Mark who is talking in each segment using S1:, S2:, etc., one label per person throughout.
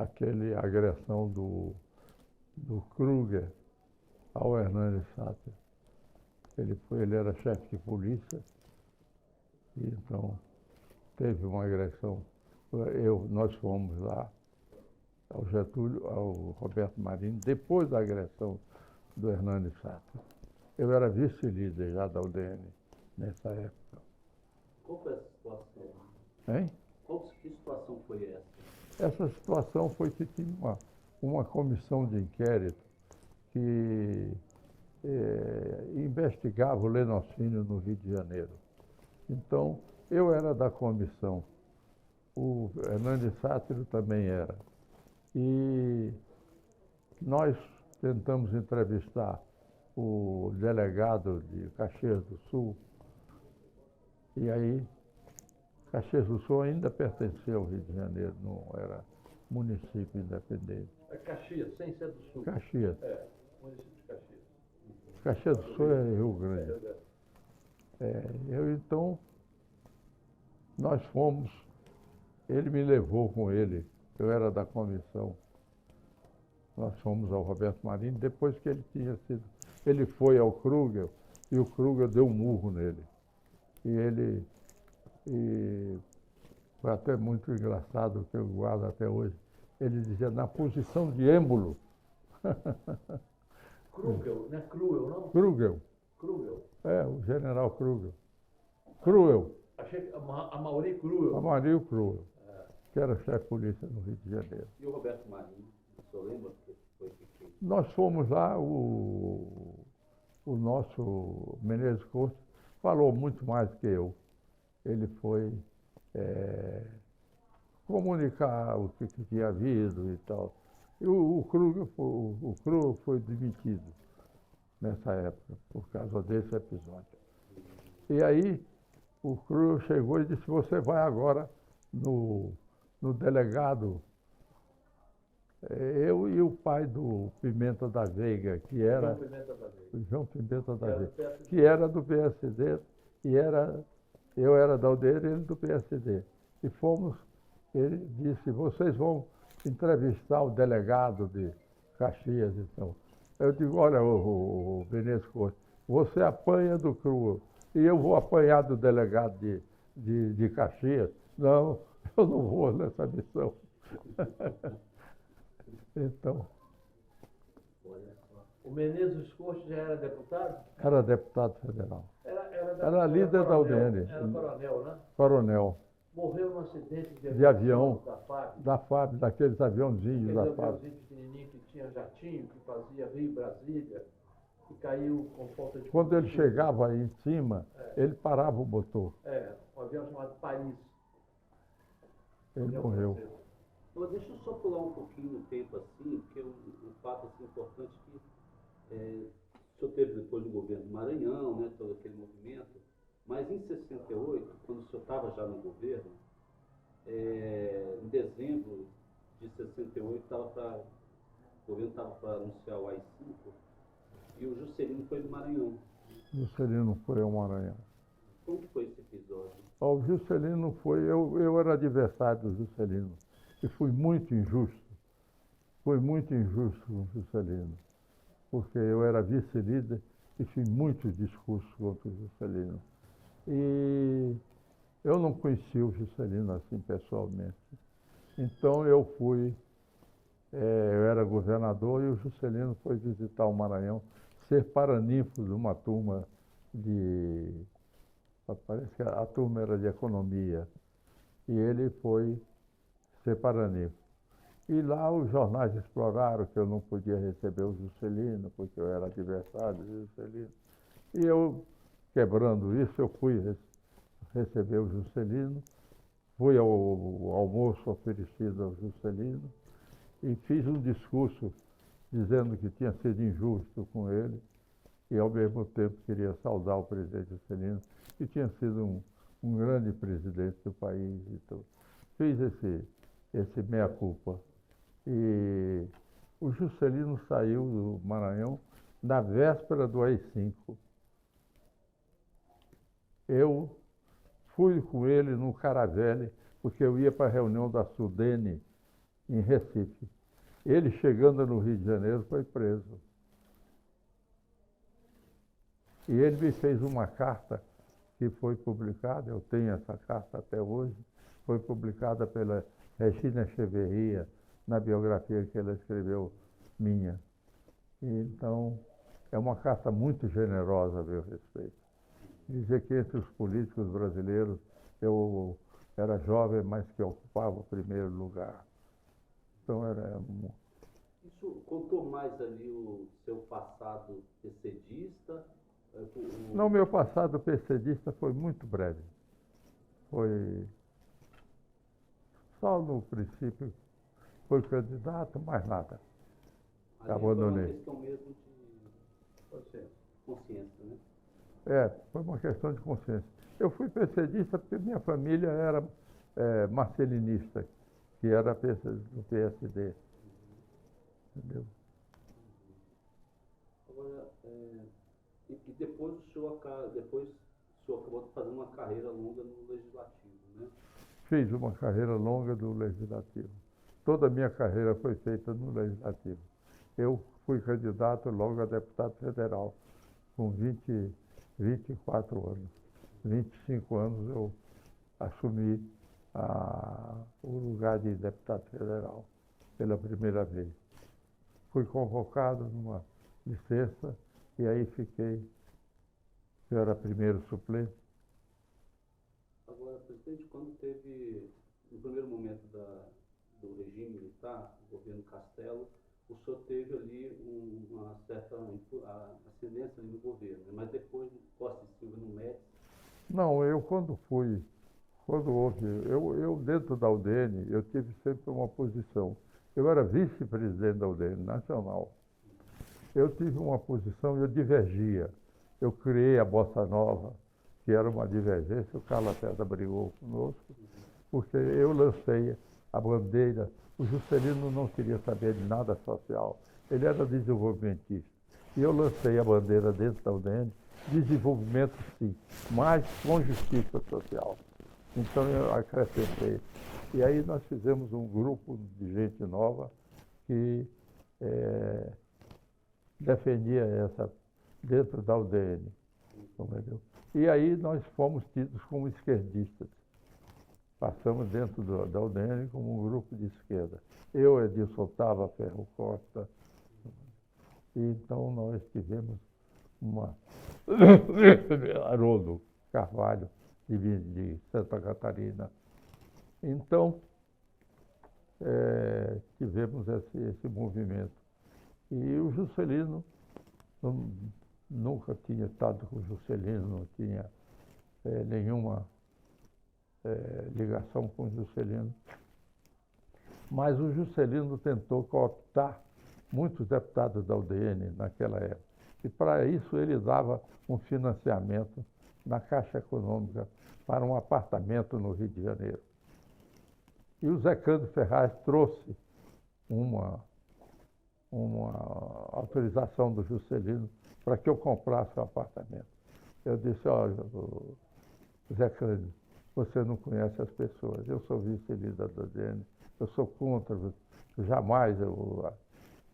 S1: aquele agressão do Kruger ao Hernani Sáter. Ele era chefe de polícia, e então teve uma agressão. Nós fomos lá ao Getúlio, ao Roberto Marinho, depois da agressão do Hernani Sáter. Eu era vice-líder já da UDN nessa época.
S2: Qual foi essa situação?
S1: Hein?
S2: Que situação foi essa?
S1: Essa situação foi que tinha uma comissão de inquérito que investigava o lenocínio no Rio de Janeiro. Então, eu era da comissão, o Hernani Sáter também era. E nós tentamos entrevistar o delegado de Caxias do Sul, e aí Caxias do Sul ainda pertencia ao Rio de Janeiro, não era município independente.
S2: É Caxias, sem ser do Sul.
S1: Caxias.
S2: É, município de Caxias.
S1: Caxias do Sul é Rio Grande. Então, nós fomos, ele me levou com ele, eu era da comissão. Nós fomos ao Roberto Marinho, depois que ele foi ao Kruger, e o Kruger deu um murro nele. E foi até muito engraçado, que eu guardo até hoje. Ele dizia, na posição de êmbolo.
S2: Krugel, não é Cruel, não?
S1: Kruger.
S2: Krugel.
S1: O general Kruger. Cruel.
S2: Achei que Amaury Cruel.
S1: Amaury Cruel, que era chefe de polícia no Rio de Janeiro.
S2: E o Roberto Marinho, o senhor lembra que foi que...
S1: Nós fomos lá, o nosso Menezes Cortes falou muito mais que eu. Ele foi comunicar o que tinha havido e tal. E o Kruger foi demitido nessa época, por causa desse episódio. E aí, o Kruger chegou e disse, você vai agora no delegado. Eu e o pai do Pimenta da Veiga, que era... João Pimenta da Veiga, que era do PSD, eu era da UDN e ele do PSD. E fomos, ele disse, vocês vão entrevistar o delegado de Caxias, então. Eu digo, olha, o Menezes Cortes, você apanha do Kruger e eu vou apanhar do delegado de Caxias. Não, eu não vou nessa missão. Então...
S2: O Menezes Cortes já era deputado?
S1: Era deputado federal.
S2: Era
S1: líder da UDN.
S2: Era coronel, né?
S1: Coronel.
S2: Morreu num acidente
S1: de avião
S2: da FAB.
S1: Da FAB, daqueles aviãozinhos da FAB.
S2: Aquele aviãozinho pequenininho que tinha jatinho, que fazia Rio-Brasília, e caiu com falta de...
S1: Quando ele chegava aí em cima, ele parava o motor.
S2: Um avião chamado Paris.
S1: Ele morreu.
S3: Deixa eu só pular um pouquinho no tempo assim, porque um fato assim, importante que o senhor teve depois do governo do Maranhão, né, todo aquele movimento, mas em 68, quando o senhor estava já no governo, em dezembro de 68, o governo estava para anunciar o AI-5 e o Juscelino foi do Maranhão.
S1: Juscelino foi ao Maranhão.
S3: Como que foi esse episódio?
S1: O Juscelino foi... Eu era adversário do Juscelino. E fui muito injusto. Foi muito injusto com o Juscelino. Porque eu era vice-líder e fiz muitos discursos contra o Juscelino. E eu não conhecia o Juscelino assim pessoalmente. Então eu fui... eu era governador e o Juscelino foi visitar o Maranhão, ser paraninfo de uma turma de... Parece que a turma era de economia. E ele foi ser paraninfo. E lá os jornais exploraram que eu não podia receber o Juscelino, porque eu era adversário do Juscelino. E eu, quebrando isso, eu fui receber o Juscelino, fui ao almoço oferecido ao Juscelino e fiz um discurso dizendo que tinha sido injusto com ele e, ao mesmo tempo, queria saudar o presidente Juscelino, que tinha sido um grande presidente do país. Então, fiz esse meia-culpa. E o Juscelino saiu do Maranhão na véspera do AI-5. Eu fui com ele no Caravelle, porque eu ia para a reunião da Sudene em Recife. Ele, chegando no Rio de Janeiro, foi preso. E ele me fez uma carta que foi publicada, eu tenho essa carta até hoje, foi publicada pela Regina Echeverria, na biografia que ela escreveu minha. E, então, é uma carta muito generosa a meu respeito. Dizer que entre os políticos brasileiros eu era jovem, mas que ocupava o primeiro lugar. Então,
S3: Isso contou mais ali o seu passado PCdista?
S1: Não, meu passado PCdista foi muito breve. Foi só no princípio, foi candidato, mais nada. Abandonei.
S3: Foi uma questão mesmo de consciência, né?
S1: Foi uma questão de consciência. Eu fui PCdista porque minha família era marcelinista, que era do PSD. Entendeu?
S3: Agora, e depois o senhor acabou fazendo uma carreira longa no Legislativo, né?
S1: Fiz uma carreira longa no Legislativo. Toda a minha carreira foi feita no Legislativo. Eu fui candidato logo a deputado federal, com 24 anos. 25 anos eu assumi o lugar de deputado federal pela primeira vez. Fui convocado numa licença e aí fiquei, eu era primeiro suplente.
S3: Agora, presidente, quando teve, no primeiro momento do regime militar, do governo Castelo, o senhor teve ali uma certa ascendência ali no governo, né? Mas depois, Costa e Silva no Médici.
S1: Não, eu eu dentro da UDN, eu tive sempre uma posição. Eu era vice-presidente da UDN Nacional. Eu tive uma posição, eu divergia. Eu criei a Bossa Nova, que era uma divergência, o Carlos Lacerda brigou conosco, porque eu lancei a bandeira. O Juscelino não queria saber de nada social, ele era desenvolvimentista. E eu lancei a bandeira dentro da UDN, desenvolvimento sim, mas com justiça social. Então eu acrescentei. E aí nós fizemos um grupo de gente nova que defendia essa dentro da UDN. Entendeu? E aí nós fomos tidos como esquerdistas. Passamos dentro da UDN como um grupo de esquerda. Eu, Edilson Tava, Ferro Costa. E então nós tivemos Haroldo Carvalho, de Santa Catarina. Então, tivemos esse movimento. E o Juscelino, nunca tinha estado com o Juscelino, não tinha nenhuma ligação com o Juscelino. Mas o Juscelino tentou cooptar muitos deputados da UDN naquela época. E para isso ele dava um financiamento na Caixa Econômica para um apartamento no Rio de Janeiro. E o Zé Cândido Ferraz trouxe uma autorização do Juscelino para que eu comprasse um apartamento. Eu disse, olha, Zé Cândido, você não conhece as pessoas, eu sou vice-líder da UDN, eu sou contra, jamais eu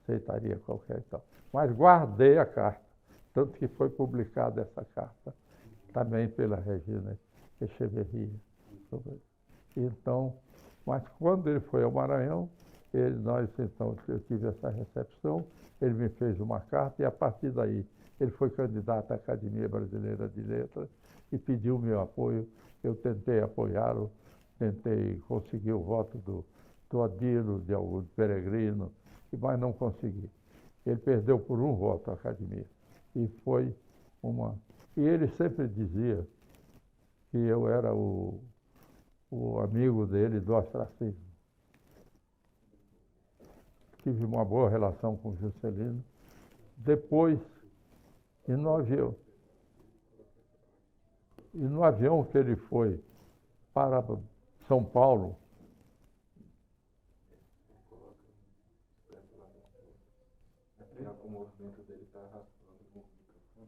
S1: aceitaria qualquer tal. Mas guardei a carta, tanto que foi publicada essa carta também pela Regina Echeverria. Então, mas quando ele foi ao Maranhão, eu tive essa recepção, ele me fez uma carta e a partir daí ele foi candidato à Academia Brasileira de Letras e pediu meu apoio. Eu tentei apoiá-lo, tentei conseguir o voto do Adilo, de Augusto Peregrino, mas não consegui. Ele perdeu por um voto a Academia. E foi E ele sempre dizia que eu era o amigo dele do ostracismo. Tive uma boa relação com o Juscelino. Depois, e no avião que ele foi para São Paulo, o movimento dele está arrastando o microfone.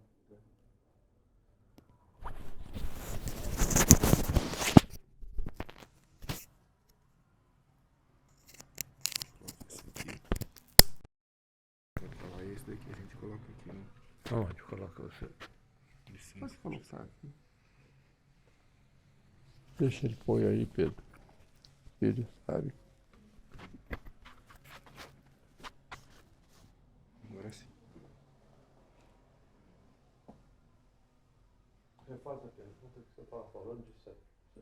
S4: coloca aqui, né?
S1: Onde coloca você?
S4: Licença.
S5: Pode colocar aqui.
S1: Deixa ele pôr aí, Pedro. Ele sabe.
S4: Agora sim.
S2: Refaz a pergunta que você estava falando disso aí.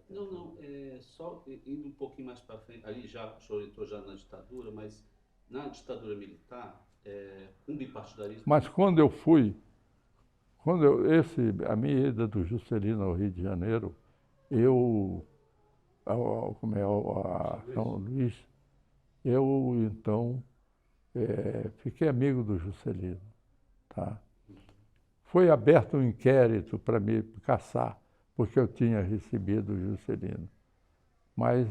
S3: Não, só indo um pouquinho mais para frente, ali já, o senhor entrou já na ditadura, mas na ditadura militar, um bipartidarismo...
S1: Mas a minha ida do Juscelino ao Rio de Janeiro, a São Luís, eu então fiquei amigo do Juscelino, tá? Foi aberto um inquérito para me caçar, porque eu tinha recebido o Juscelino. Mas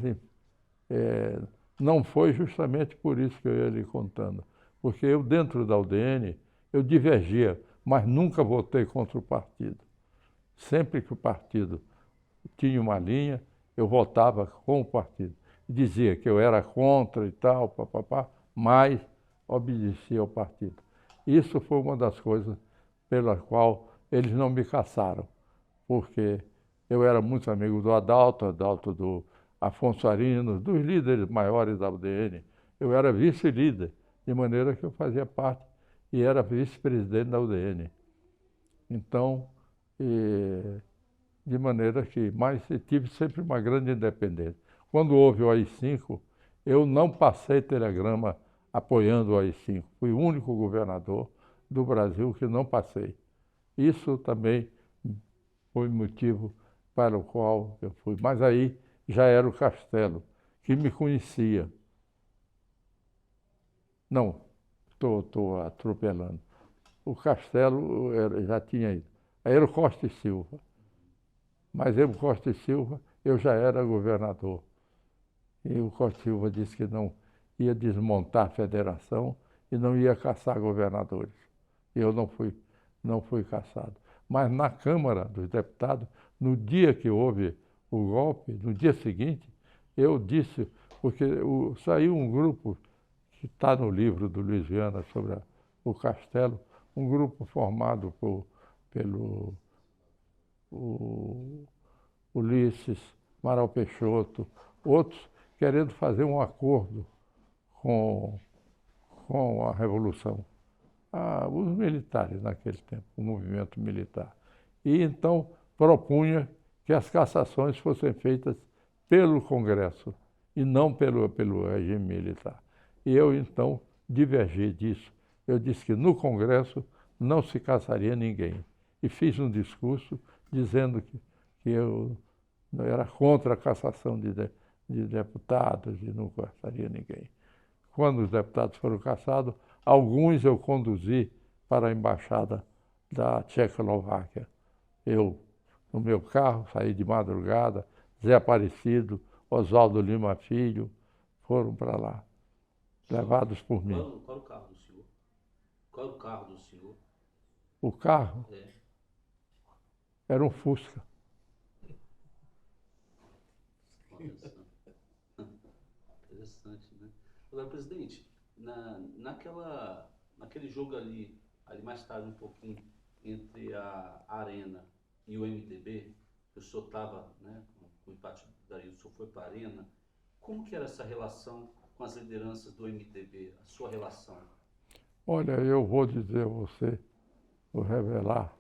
S1: não foi justamente por isso que eu ia lhe contando, porque eu, dentro da UDN, eu divergia, mas nunca votei contra o partido. Sempre que o partido tinha uma linha, eu votava com o partido. Dizia que eu era contra e tal, papapá, mas obedecia ao partido. Isso foi uma das coisas pela qual eles não me caçaram, porque eu era muito amigo do Adalto do Afonso Arinos, dos líderes maiores da UDN. Eu era vice-líder, de maneira que eu fazia parte e era vice-presidente da UDN. Então, de maneira que, mas tive sempre uma grande independência. Quando houve o AI-5, eu não passei telegrama apoiando o AI-5. Fui o único governador do Brasil que não passei. Isso também foi motivo para o qual eu fui. Mas aí já era o Castelo, que me conhecia. Não, estou atropelando. O Castelo já tinha ido. Aí era o Costa e Silva. Mas eu, Costa e Silva, eu já era governador. E o Costa e Silva disse que não ia desmontar a federação e não ia caçar governadores. E eu não fui caçado. Mas na Câmara dos Deputados, no dia que houve o golpe, no dia seguinte, eu disse, porque saiu um grupo que está no livro do Luiz Viana sobre o Castelo, um grupo formado pelo Ulisses, Amaral Peixoto, outros querendo fazer um acordo com a Revolução. Os militares naquele tempo, o movimento militar. E então propunha que as cassações fossem feitas pelo Congresso e não pelo regime militar. E eu então divergi disso. Eu disse que no Congresso não se cassaria ninguém. E fiz um discurso dizendo que eu era contra a cassação de deputados e não cassaria ninguém. Quando os deputados foram cassados, alguns eu conduzi para a embaixada da Tchecoslováquia. Eu, no meu carro, saí de madrugada, Zé Aparecido, Oswaldo Lima Filho, foram para lá, levados por mim.
S3: Qual o carro do senhor? Qual é o carro do senhor?
S1: O carro era um Fusca.
S3: Interessante, né? Agora, presidente, naquele jogo ali mais tarde um pouquinho, entre a Arena e o MDB, que o senhor estava, né, com o empate daí, o senhor foi para a Arena, como que era essa relação com as lideranças do MDB, a sua relação?
S1: Olha, eu vou dizer a você, vou revelar,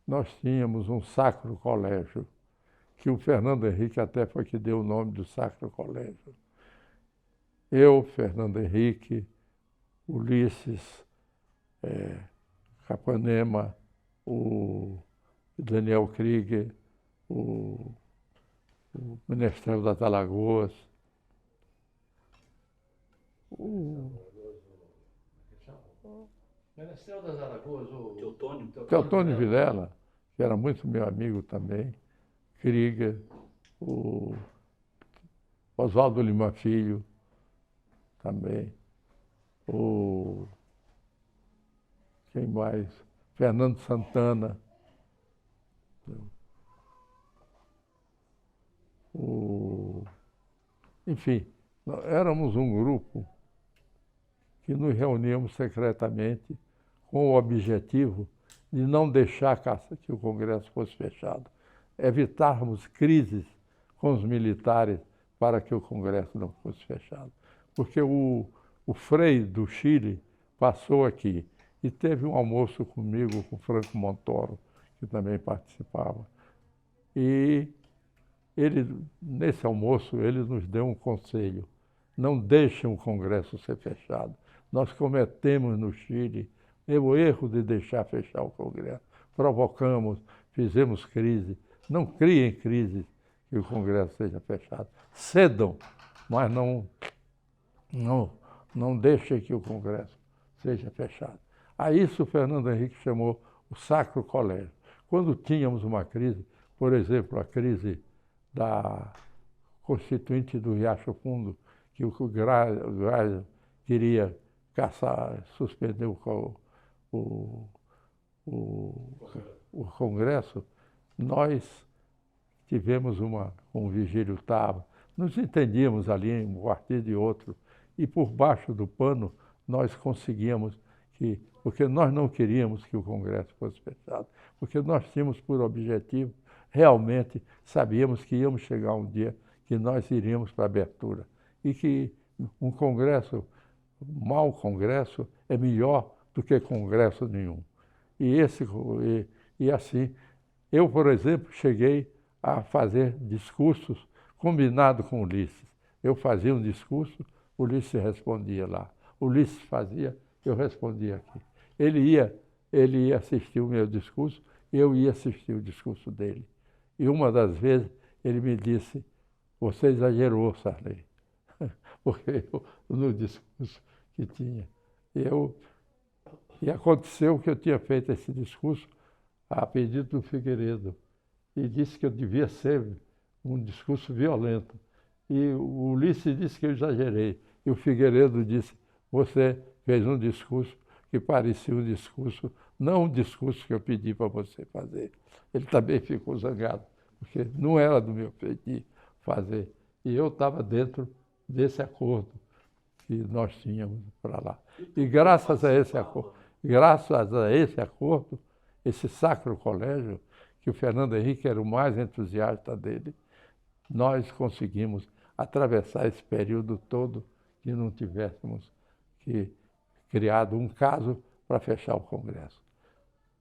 S1: nós tínhamos um sacro colégio, que o Fernando Henrique até foi que deu o nome do Sacro Colégio. Eu, Fernando Henrique, Ulisses, Capanema, o Daniel Krieger, o Menestrel das Alagoas,
S2: Menestrel das Alagoas, o
S1: Teotônio Vilela, que era muito meu amigo também, Krieger, o Oswaldo Lima Filho também, quem mais? Fernando Santana, enfim, éramos um grupo que nos reuníamos secretamente com o objetivo de não deixar que o Congresso fosse fechado, evitarmos crises com os militares para que o Congresso não fosse fechado. Porque o Frei do Chile passou aqui e teve um almoço comigo, com Franco Montoro, que também participava. E nesse almoço, ele nos deu um conselho: não deixem o Congresso ser fechado. Nós cometemos no Chile o erro de deixar fechar o Congresso. Provocamos, fizemos crise. Não criem crises que o Congresso seja fechado. Cedam, mas não deixem que o Congresso seja fechado. A isso o Fernando Henrique chamou o Sacro Colégio. Quando tínhamos uma crise, por exemplo, a crise da Constituinte do Riacho Fundo, que o Graça queria suspender o Congresso, nós tivemos com o Vigílio Távora, nos entendíamos ali, um partido e outro, e por baixo do pano nós conseguíamos porque nós não queríamos que o Congresso fosse fechado, porque nós tínhamos por objetivo, realmente sabíamos que íamos chegar um dia que nós iríamos para a abertura, e que um Congresso, mau Congresso, é melhor do que Congresso nenhum. E assim, eu, por exemplo, cheguei a fazer discursos combinado com Ulisses. Eu fazia um discurso, Ulisses respondia lá. Ulisses fazia, eu respondia aqui. Ele ia assistir o meu discurso, eu ia assistir o discurso dele. E uma das vezes ele me disse: você exagerou, Sarney, porque no discurso que tinha. E aconteceu que eu tinha feito esse discurso a pedido do Figueiredo, e disse que eu devia ser um discurso violento. E o Ulisses disse que eu exagerei, e o Figueiredo disse: você fez um discurso que parecia um discurso, não um discurso que eu pedi para você fazer. Ele também ficou zangado, porque não era do meu feitio fazer. E eu estava dentro desse acordo que nós tínhamos para lá. E graças a esse acordo, esse Sacro Colégio, que o Fernando Henrique era o mais entusiasta dele, nós conseguimos atravessar esse período todo que não tivéssemos criado um caso para fechar o Congresso.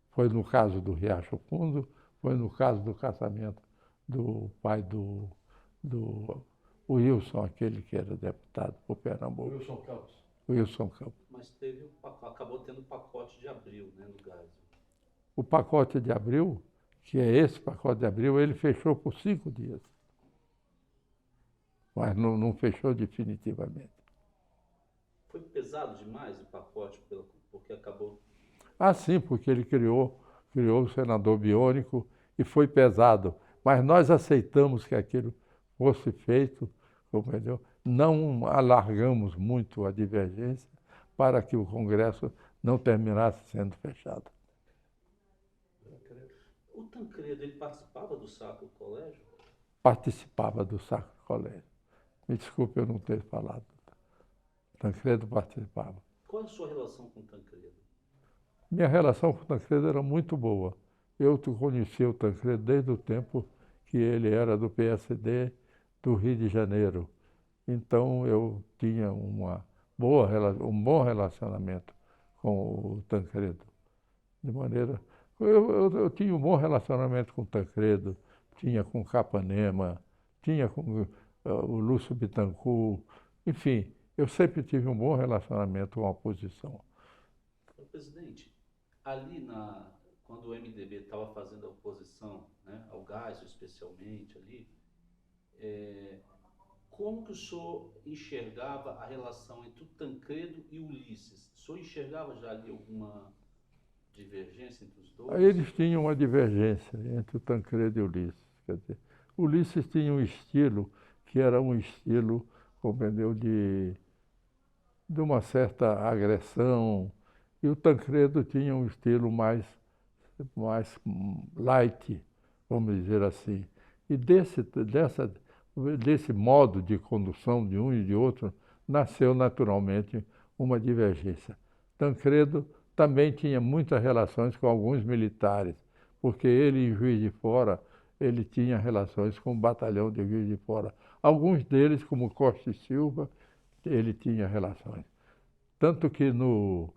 S1: Foi no caso do Riacho Fundo, foi no caso do casamento do pai do Wilson, aquele que era deputado por Pernambuco.
S2: Wilson Campos.
S1: Wilson Campos.
S3: Mas acabou tendo o pacote de abril, né, no gás.
S1: O pacote de abril, que é esse pacote de abril, ele fechou por 5 dias. Mas não fechou definitivamente.
S3: Foi pesado demais o pacote, porque acabou...
S1: Ah, sim, porque ele criou o senador biônico e foi pesado. Mas nós aceitamos que aquilo fosse feito, compreendeu? Não alargamos muito a divergência para que o Congresso não terminasse sendo fechado.
S3: O Tancredo, ele participava do Sacro Colégio?
S1: Participava do Sacro Colégio. Me desculpe eu não ter falado. Tancredo participava.
S3: Qual é a sua relação com o Tancredo?
S1: Minha relação com o Tancredo era muito boa. Eu conheci o Tancredo desde o tempo que ele era do PSD do Rio de Janeiro. Então eu tinha um bom relacionamento com o Tancredo. De maneira... Eu tinha um bom relacionamento com o Tancredo, tinha com o Capanema, tinha com o Lúcio Bittencourt, enfim, eu sempre tive um bom relacionamento com a oposição.
S3: Presidente, ali quando o MDB estava fazendo a oposição, né, ao Geisel especialmente ali, como que o senhor enxergava a relação entre o Tancredo e o Ulisses? O senhor enxergava já ali alguma divergência entre os dois?
S1: Aí eles tinham uma divergência entre o Tancredo e o Ulisses. Quer dizer, o Ulisses tinha um estilo que era um estilo, compreendeu, de uma certa agressão, e o Tancredo tinha um estilo mais light, vamos dizer assim. E desse modo de condução de um e de outro, nasceu naturalmente uma divergência. Tancredo também tinha muitas relações com alguns militares, porque ele em Juiz de Fora, ele tinha relações com o batalhão de Juiz de Fora. Alguns deles, como Costa e Silva, ele tinha relações. Tanto que no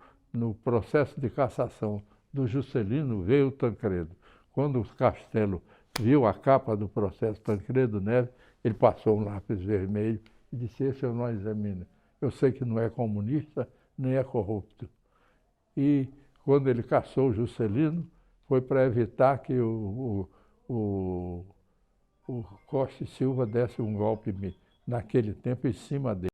S1: processo de cassação do Juscelino veio o Tancredo. Quando o Castelo viu a capa do processo Tancredo Neves, ele passou um lápis vermelho e disse: esse eu não examino. Eu sei que não é comunista, nem é corrupto. E quando ele cassou o Juscelino, foi para evitar que o Costa e Silva desse um golpe naquele tempo em cima dele.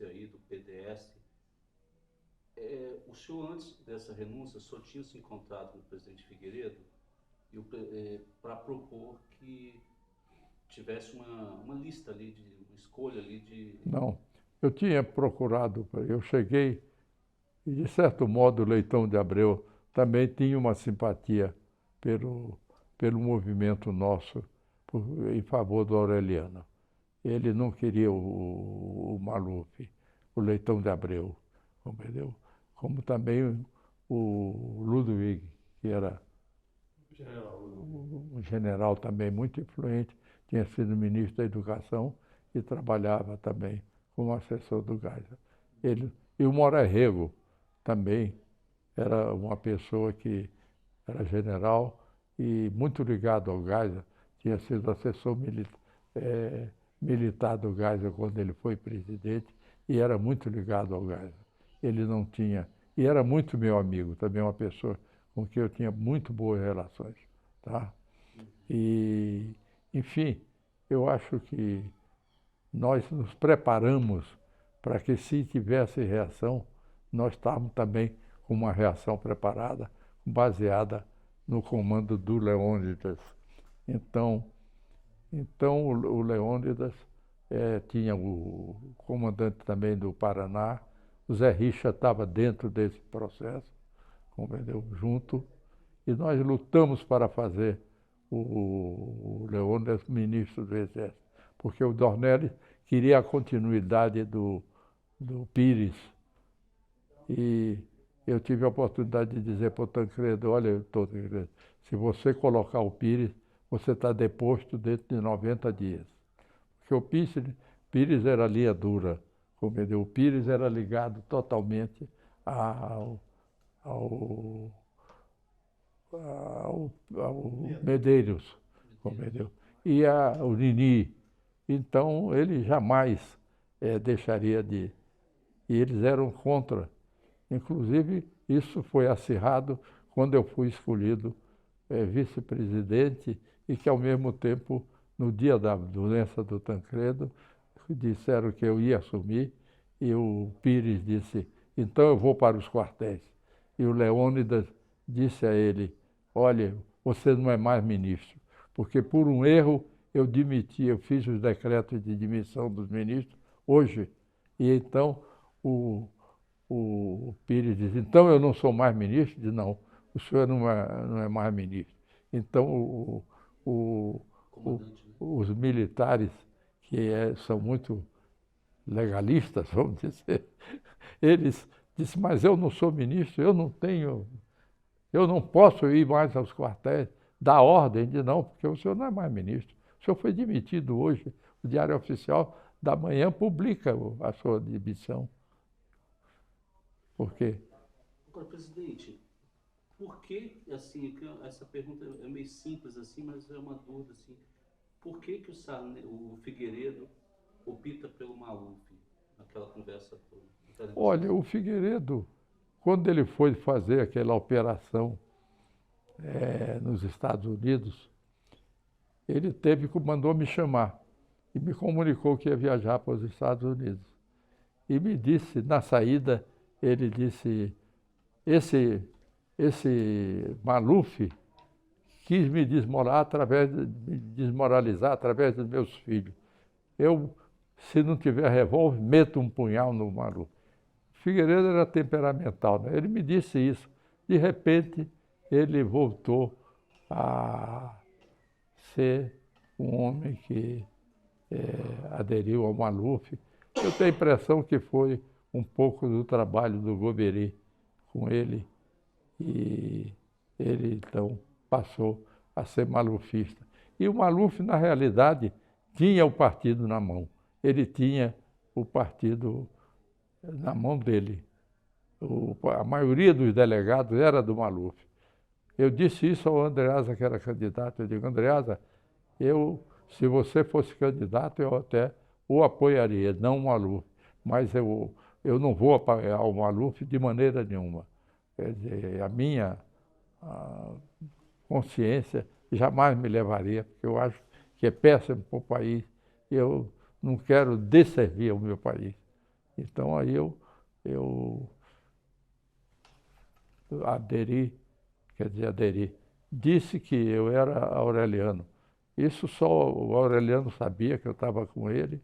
S3: renúncia aí do PDS. O senhor, antes dessa renúncia, o senhor tinha se encontrado com o presidente Figueiredo para propor que tivesse uma lista ali, uma escolha ali de...
S1: Não, eu tinha procurado, eu cheguei, e de certo modo o Leitão de Abreu também tinha uma simpatia pelo movimento nosso em favor do Aureliano. Ele não queria o Maluf, o Leitão de Abreu, compreendeu? Como também o Ludwig, que era um general também muito influente, tinha sido ministro da Educação e trabalhava também como assessor do Geisel. E o Moraes Rego também era uma pessoa que era general e muito ligado ao Geisel, tinha sido assessor militar do Geisel quando ele foi presidente e era muito ligado ao Geisel. Ele não tinha, e era muito meu amigo, também uma pessoa com quem eu tinha muito boas relações, tá? E, enfim, eu acho que nós nos preparamos para que, se tivesse reação, nós estávamos também com uma reação preparada, baseada no comando do Leônidas. Então o Leônidas tinha o comandante também do Paraná, o Zé Richa estava dentro desse processo, compreendeu? Junto, e nós lutamos para fazer o Leônidas ministro do Exército, porque o Dornelles queria a continuidade do Pires. E eu tive a oportunidade de dizer para o Tancredo, olha, Tancredo, se você colocar o Pires, você está deposto dentro de 90 dias. Porque o Pires era linha dura, compreendeu? O Pires era ligado totalmente ao Medeiros, compreendeu? E o Nini. Então, ele jamais deixaria de... E eles eram contra. Inclusive, isso foi acirrado quando eu fui escolhido vice-presidente e que, ao mesmo tempo, no dia da doença do Tancredo, disseram que eu ia assumir e o Pires disse, então eu vou para os quartéis. E o Leônidas disse a ele, olha, você não é mais ministro, porque por um erro eu demiti, eu fiz os decretos de demissão dos ministros hoje. E então o Pires diz, então eu não sou mais ministro? Diz, não, o senhor não é mais ministro. Então os militares, que são muito legalistas, vamos dizer, eles disseram, mas eu não sou ministro, eu não posso ir mais aos quartéis, dar ordem de não, porque o senhor não é mais ministro. O senhor foi demitido hoje, o Diário Oficial da Manhã publica a sua demissão. Por quê?
S3: Agora, presidente, por que, assim, essa pergunta é meio simples, assim, mas é uma dúvida, assim, por que o Figueiredo opta pelo Maluf, naquela conversa toda?
S1: Olha, o Figueiredo, quando ele foi fazer aquela operação nos Estados Unidos, ele mandou me chamar e me comunicou que ia viajar para os Estados Unidos. E me disse, na saída, ele disse, esse Maluf quis me desmoralizar através dos meus filhos. Eu, se não tiver revólver, meto um punhal no Maluf. Figueiredo era temperamental, né? Ele me disse isso. De repente, ele voltou a ser um homem que aderiu ao Maluf. Eu tenho a impressão que foi um pouco do trabalho do Goberê com ele, e ele, então, passou a ser malufista. E o Maluf, na realidade, tinha o partido na mão. Ele tinha o partido na mão dele. A maioria dos delegados era do Maluf. Eu disse isso ao Andreasa, que era candidato. Eu digo, Andreasa, se você fosse candidato, eu até o apoiaria, não o Maluf. Mas eu não vou apoiar o Maluf de maneira nenhuma. Quer dizer, a minha consciência jamais me levaria, porque eu acho que é péssimo para o país. Eu não quero desservir ao meu país. Então aí eu aderi, disse que eu era aureliano. Isso só o Aureliano sabia que eu estava com ele.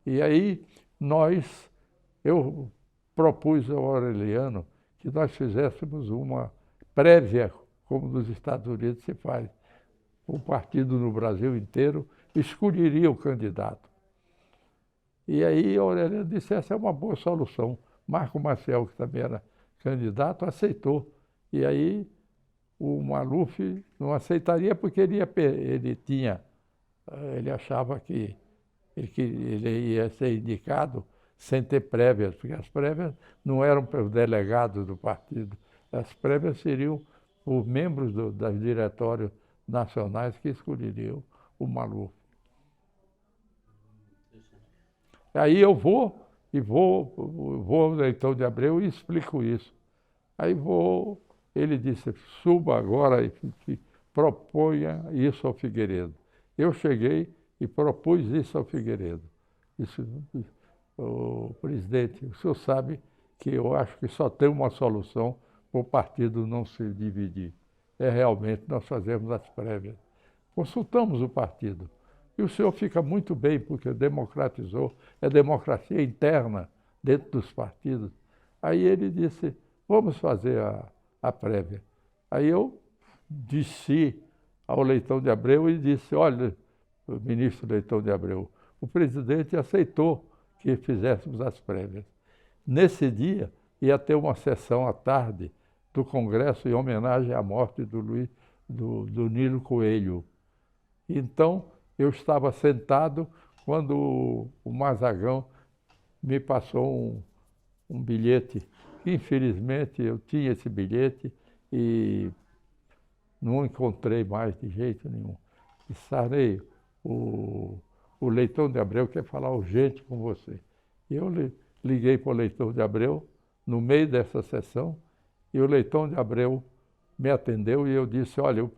S1: E aí eu propus ao Aureliano que nós fizéssemos uma prévia, como nos Estados Unidos se faz. O partido no Brasil inteiro escolheria o candidato. E aí o Aureliano disse, essa é uma boa solução. Marco Maciel, que também era candidato, aceitou. E aí o Maluf não aceitaria porque ele achava que ele ia ser indicado sem ter prévias, porque as prévias não eram para os delegados do partido, as prévias seriam os membros dos diretórios nacionais que escolheriam o Maluf. Aí eu vou ao Leitão de Abreu e explico isso. Aí ele disse, suba agora e proponha isso ao Figueiredo. Eu cheguei e propus isso ao Figueiredo. Disse, o presidente, o senhor sabe que eu acho que só tem uma solução para o partido não se dividir. É realmente nós fazemos as prévias. Consultamos o partido. E o senhor fica muito bem, porque democratizou, é democracia interna dentro dos partidos. Aí ele disse, vamos fazer a prévia. Aí eu desci ao Leitão de Abreu e disse, olha, o ministro Leitão de Abreu, o presidente aceitou que fizéssemos as prévias. Nesse dia, ia ter uma sessão à tarde do Congresso em homenagem à morte do Nilo Coelho. Então, eu estava sentado quando o Mazagão me passou um bilhete. Infelizmente, eu tinha esse bilhete e não encontrei mais de jeito nenhum. E Sarney, o Leitão de Abreu quer falar urgente com você. E eu liguei para o Leitão de Abreu no meio dessa sessão e o Leitão de Abreu me atendeu e eu disse, olha,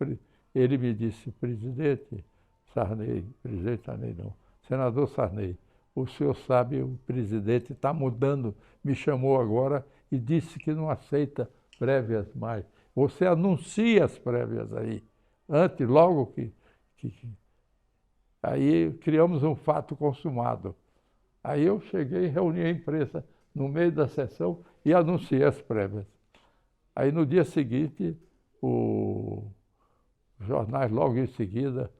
S1: ele me disse, presidente Sarney não, senador Sarney, o senhor sabe, o presidente está mudando, me chamou agora e disse que não aceita prévias mais. Você anuncia as prévias aí, antes, logo que... Aí criamos um fato consumado. Aí eu cheguei, reuni a imprensa no meio da sessão e anunciei as prévias. Aí no dia seguinte, os jornais logo em seguida,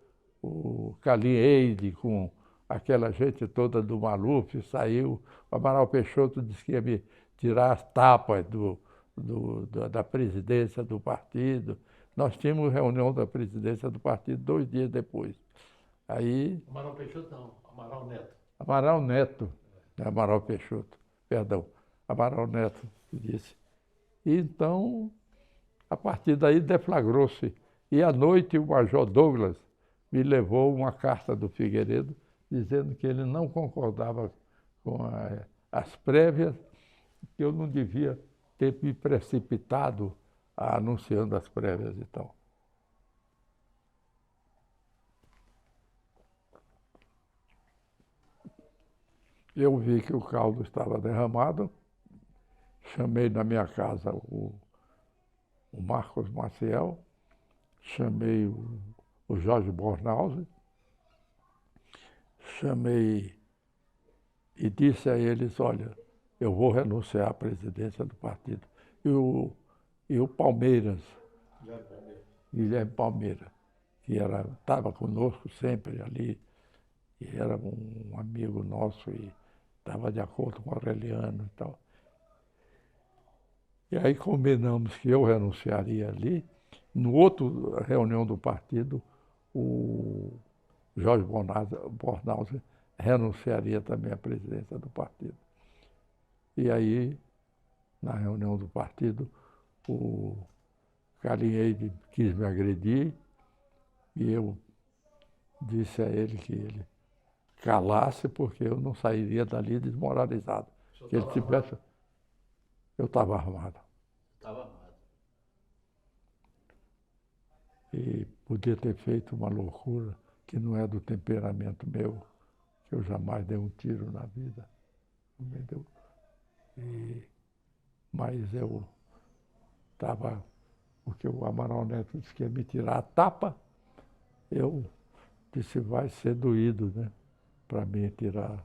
S1: o Calieide com aquela gente toda do Maluf saiu, o Amaral Peixoto disse que ia me tirar as tapas da presidência do partido. Nós tínhamos reunião da presidência do partido 2 dias depois. Aí...
S2: Amaral Peixoto não, Amaral Neto.
S1: Amaral Neto, Amaral Peixoto, perdão, Amaral Neto disse. E então, a partir daí deflagrou-se. E à noite o Major Douglas me levou uma carta do Figueiredo dizendo que ele não concordava com as prévias, que eu não devia ter me precipitado anunciando as prévias e tal. Eu vi que o caldo estava derramado, chamei na minha casa o Marcos Maciel, chamei o Jorge Bornhausen, chamei e disse a eles, olha, eu vou renunciar à presidência do partido. E o Palmeiras, Guilherme Palmeira, que estava conosco sempre ali, e era um amigo nosso e estava de acordo com o Aureliano e tal. E aí combinamos que eu renunciaria ali. No outro reunião do partido, o Jorge Bornhausen renunciaria também à presidência do partido. E aí, na reunião do partido, o Calieide quis me agredir e eu disse a ele que ele calasse, porque eu não sairia dali desmoralizado. Que ele tivesse... Eu estava armado.
S3: Estava armado.
S1: E podia ter feito uma loucura que não é do temperamento meu, que eu jamais dei um tiro na vida. entendeu? Mas eu estava, porque o Amaral Neto disse que ia me tirar a tapa, eu disse, vai ser doído, né? Para mim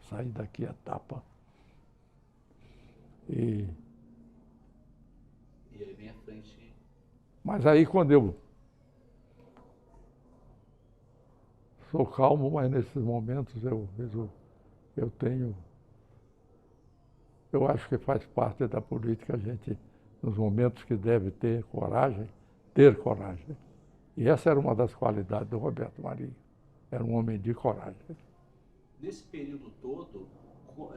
S1: sair daqui a tapa.
S3: E aí vem à frente.
S1: Mas aí quando eu sou calmo, mas nesses momentos eu acho que faz parte da política a gente, nos momentos que deve ter coragem. E essa era uma das qualidades do Roberto Marinho. Era um homem de coragem.
S3: Nesse período todo, o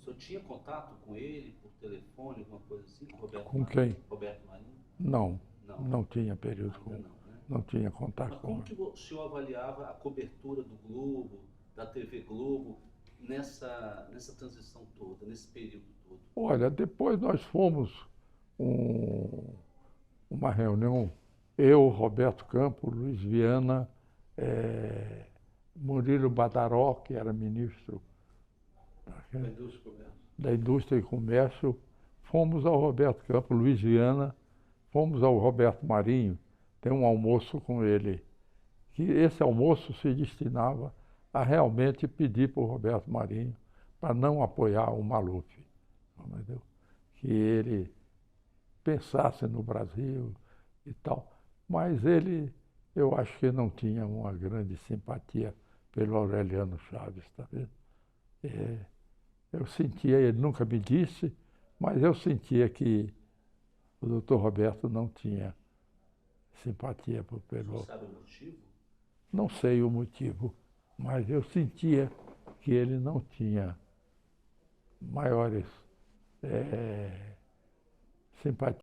S3: senhor tinha contato com ele por telefone, alguma coisa assim, com Roberto
S1: Com
S3: Marinho?
S1: quem?
S3: Roberto Marinho?
S1: Não tinha período
S3: Ainda
S1: com.
S3: não, né?
S1: Não tinha contato
S3: Mas
S1: com
S3: como
S1: ele.
S3: que o senhor avaliava a cobertura do Globo, da TV Globo, nessa transição toda, nesse período todo?
S1: Olha, depois nós fomos uma reunião, eu, Roberto Campos, Luiz Viana, Murilo Badaró, que era ministro da Indústria e Comércio, fomos ao Roberto Campos, Luiz Viana, fomos ao Roberto Marinho, tem um almoço com ele, que esse almoço se destinava a realmente pedir para o Roberto Marinho para não apoiar o Maluf, entendeu? Que ele pensasse no Brasil e tal. Mas ele, eu acho que não tinha uma grande simpatia pelo Aureliano Chaves, tá vendo? Eu sentia, ele nunca me disse, mas eu sentia que o doutor Roberto não tinha simpatia pelo...
S3: Você sabe o motivo?
S1: Não sei o motivo, mas eu sentia que ele não tinha maiores simpatias.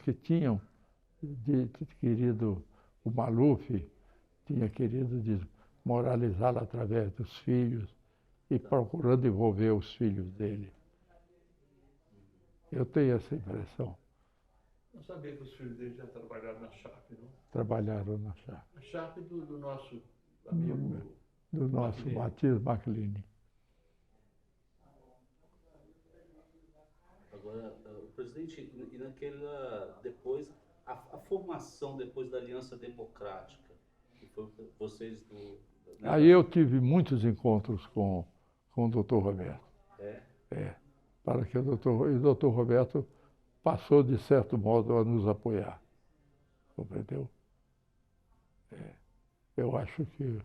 S1: Que tinham querido, o Maluf tinha querido desmoralizá-lo através dos filhos e procurando envolver os filhos dele. Eu tenho essa impressão.
S2: Não sabia que os filhos dele já trabalharam na Sharp, não?
S1: Trabalharam na Sharp.
S2: A Sharp do nosso amigo...
S1: Do nosso
S2: McLean.
S1: Matias McLean.
S3: Agora, o presidente, e naquela, depois, a formação depois da Aliança Democrática, que foi vocês do... Né?
S1: Aí eu tive muitos encontros com o doutor Roberto.
S3: É?
S1: Para que o doutor Roberto passou, de certo modo, a nos apoiar. Compreendeu? Eu acho que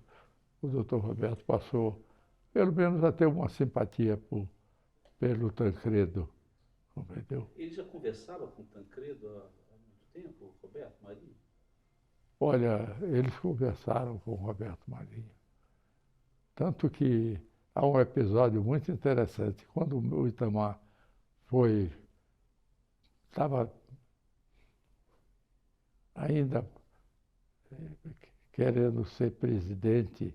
S1: o doutor Roberto passou, pelo menos, a ter uma simpatia pelo Tancredo. Compreendeu?
S3: Ele já conversava com o Tancredo há muito tempo, Roberto Marinho?
S1: Olha, eles conversaram com o Roberto Marinho. Tanto que há um episódio muito interessante. Quando o Itamar estava ainda querendo ser presidente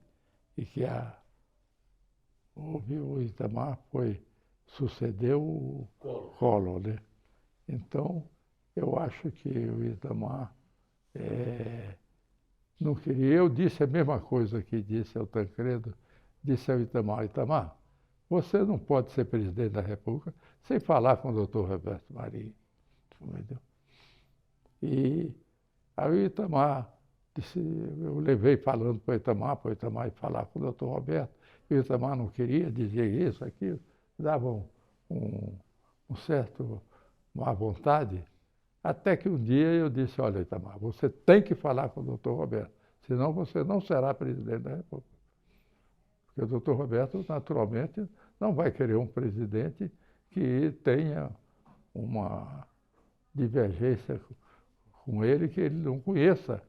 S1: e que o Itamar sucedeu o Collor, né? Então, eu acho que o Itamar não queria. Eu disse a mesma coisa que disse ao Tancredo, disse ao Itamar: Itamar, você não pode ser presidente da República sem falar com o doutor Roberto Marinho. Entendeu? E aí o Itamar disse, eu levei falando para o Itamar ir falar com o doutor Roberto, e o Itamar não queria, dizia isso, aquilo, dava um certo má vontade, até que um dia eu disse: olha, Itamar, você tem que falar com o doutor Roberto, senão você não será presidente da República. Porque o doutor Roberto, naturalmente, não vai querer um presidente que tenha uma divergência com ele que ele não conheça,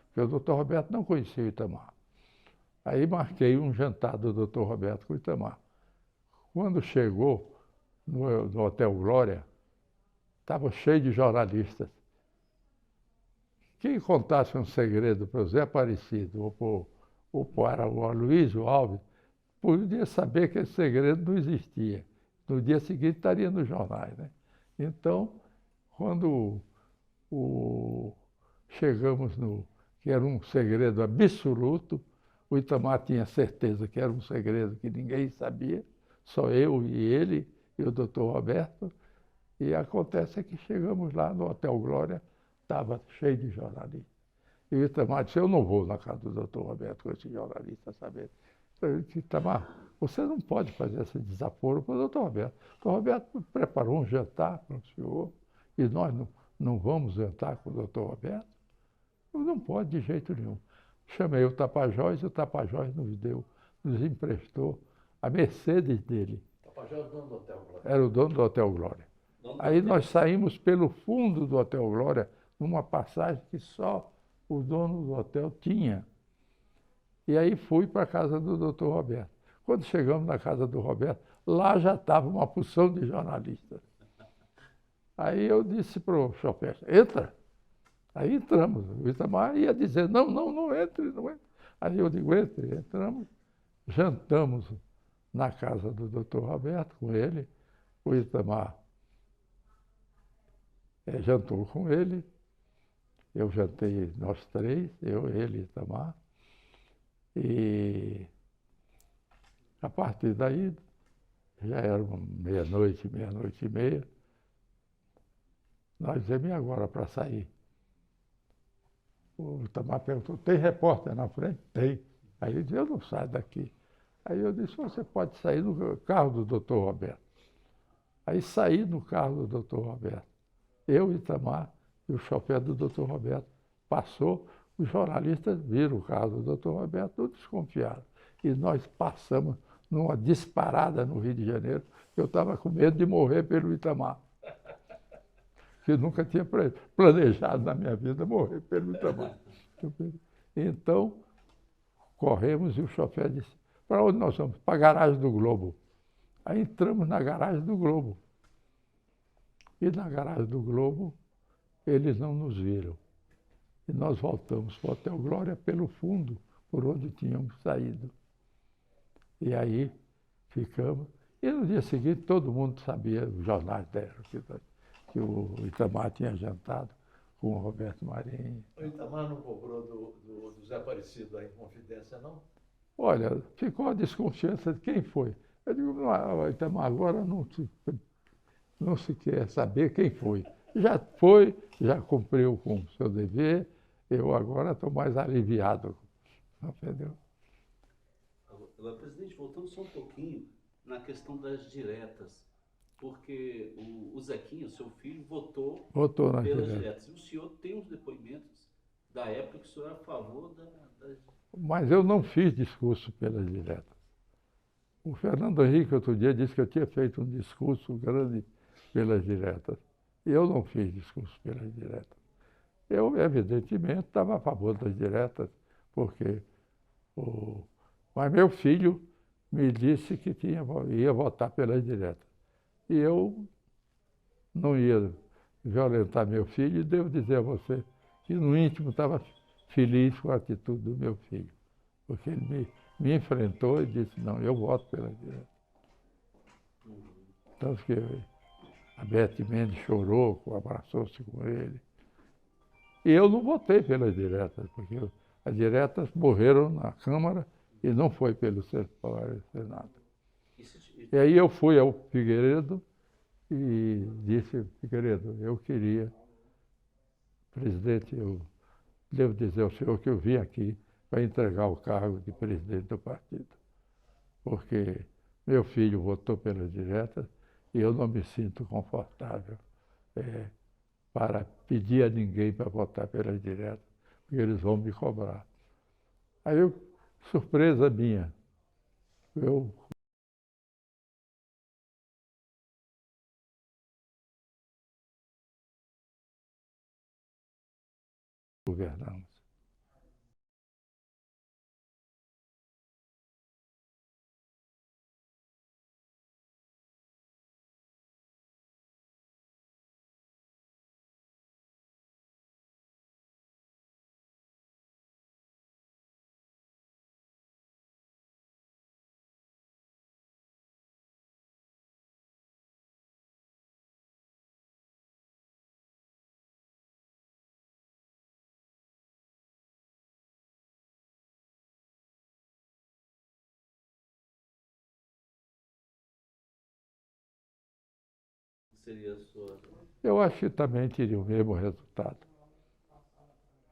S1: porque o doutor Roberto não conhecia o Itamar. Aí marquei um jantar do doutor Roberto com o Itamar. Quando chegou no Hotel Glória, estava cheio de jornalistas. Quem contasse um segredo para o Zé Aparecido ou para o Aloysio Alves, podia saber que esse segredo não existia. No dia seguinte estaria nos jornais, né? Então, quando chegamos que era um segredo absoluto, o Itamar tinha certeza que era um segredo que ninguém sabia, só eu e ele e o doutor Roberto, e acontece que chegamos lá no Hotel Glória, estava cheio de jornalistas. E o Itamar disse: eu não vou na casa do doutor Roberto com esse jornalista saber. Eu disse: Itamar, você não pode fazer esse desaforo para o doutor Roberto. O doutor Roberto preparou um jantar para o senhor e nós não vamos jantar com o doutor Roberto? Não pode de jeito nenhum. Chamei o Tapajós e o Tapajós nos emprestou a Mercedes dele.
S2: O Tapajós era o dono do Hotel Glória.
S1: Era o dono do Hotel Glória. Aí nós saímos pelo fundo do Hotel Glória, numa passagem que só o dono do hotel tinha. E aí fui para a casa do doutor Roberto. Quando chegamos na casa do Roberto, lá já estava uma porção de jornalistas. Aí eu disse para o chofer: entra. Aí entramos. O Itamar ia dizer: não entre, não entre. Aí eu digo: entre. Entramos, jantamos na casa do doutor Roberto com ele. O Itamar jantou com ele. Eu jantei, nós três, eu, ele e Itamar. E a partir daí, já era meia-noite e meia, nós dizemos: e agora para sair? O Itamar perguntou: tem repórter na frente? Tem. Aí ele disse: eu não saio daqui. Aí eu disse: você pode sair no carro do doutor Roberto. Aí saí no carro do doutor Roberto. Eu, Itamar e o chofer do doutor Roberto. Passou, os jornalistas viram o carro do doutor Roberto, todos desconfiaram. E nós passamos numa disparada no Rio de Janeiro. Eu estava com medo de morrer pelo Itamar. Que nunca tinha planejado na minha vida morrer pelo Itamar. Então, corremos e o chofer disse: para onde nós vamos? Para a garagem do Globo. Aí entramos na garagem do Globo. E na garagem do Globo, eles não nos viram. E nós voltamos para o Hotel Glória pelo fundo, por onde tínhamos saído. E aí ficamos. E no dia seguinte todo mundo sabia, os jornais deram. que o Itamar tinha jantado com o Roberto Marinho.
S2: O Itamar não cobrou do Zé Aparecido a Inconfidência, não?
S1: Olha, ficou a desconfiança de quem foi. Eu digo, não, Itamar, agora não se quer saber quem foi. Já foi, já cumpriu com o seu dever, eu agora estou mais aliviado. Entendeu?
S3: Agora, presidente, voltando só um pouquinho na questão das diretas, porque o Zequinha, seu filho, votou
S1: nas
S3: pelas
S1: diretas.
S3: diretas. E o senhor tem uns depoimentos da época que o senhor era a favor das...
S1: Mas eu não fiz discurso pelas diretas. O Fernando Henrique, outro dia, disse que eu tinha feito um discurso grande pelas diretas. E eu não fiz discurso pelas diretas. Eu, evidentemente, estava a favor das diretas, porque mas meu filho me disse que ia votar pelas diretas. E eu não ia violentar meu filho, e devo dizer a você que no íntimo estava feliz com a atitude do meu filho, porque ele me enfrentou e disse, não, eu voto pelas diretas. Tanto que a Beth Mendes chorou, abraçou-se com ele. E eu não votei pelas diretas, porque as diretas morreram na Câmara e não foi pelo Senado. E aí eu fui ao Figueiredo e disse, Figueiredo, eu queria, presidente, eu devo dizer ao senhor que eu vim aqui para entregar o cargo de presidente do partido, porque meu filho votou pelas diretas e eu não me sinto confortável para pedir a ninguém para votar pelas diretas, porque eles vão me cobrar. Aí, surpresa minha, eu governamos.
S3: Seria a sua...
S1: Eu acho que também teria o mesmo resultado.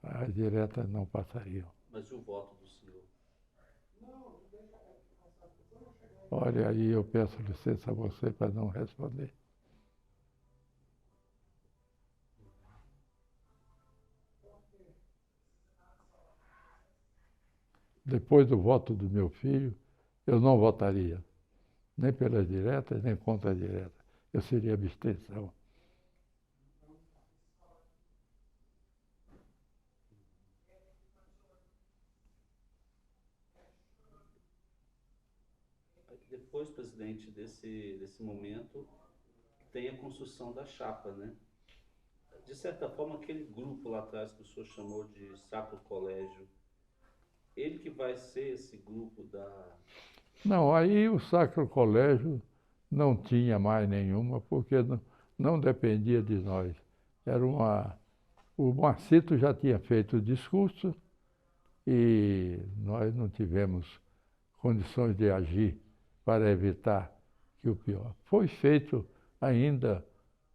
S1: As diretas não passariam.
S3: Mas e o voto do senhor?
S1: Olha, aí eu peço licença a você para não responder. Depois do voto do meu filho, eu não votaria, nem pelas diretas, nem contra as diretas. Eu seria abstenção.
S3: Depois, presidente, desse momento, tem a construção da chapa, né? De certa forma, aquele grupo lá atrás que o senhor chamou de Sacro Colégio, ele que vai ser esse grupo da...
S1: Não, aí o Sacro Colégio não tinha mais nenhuma, porque não dependia de nós. O Marcito já tinha feito o discurso e nós não tivemos condições de agir para evitar que o pior.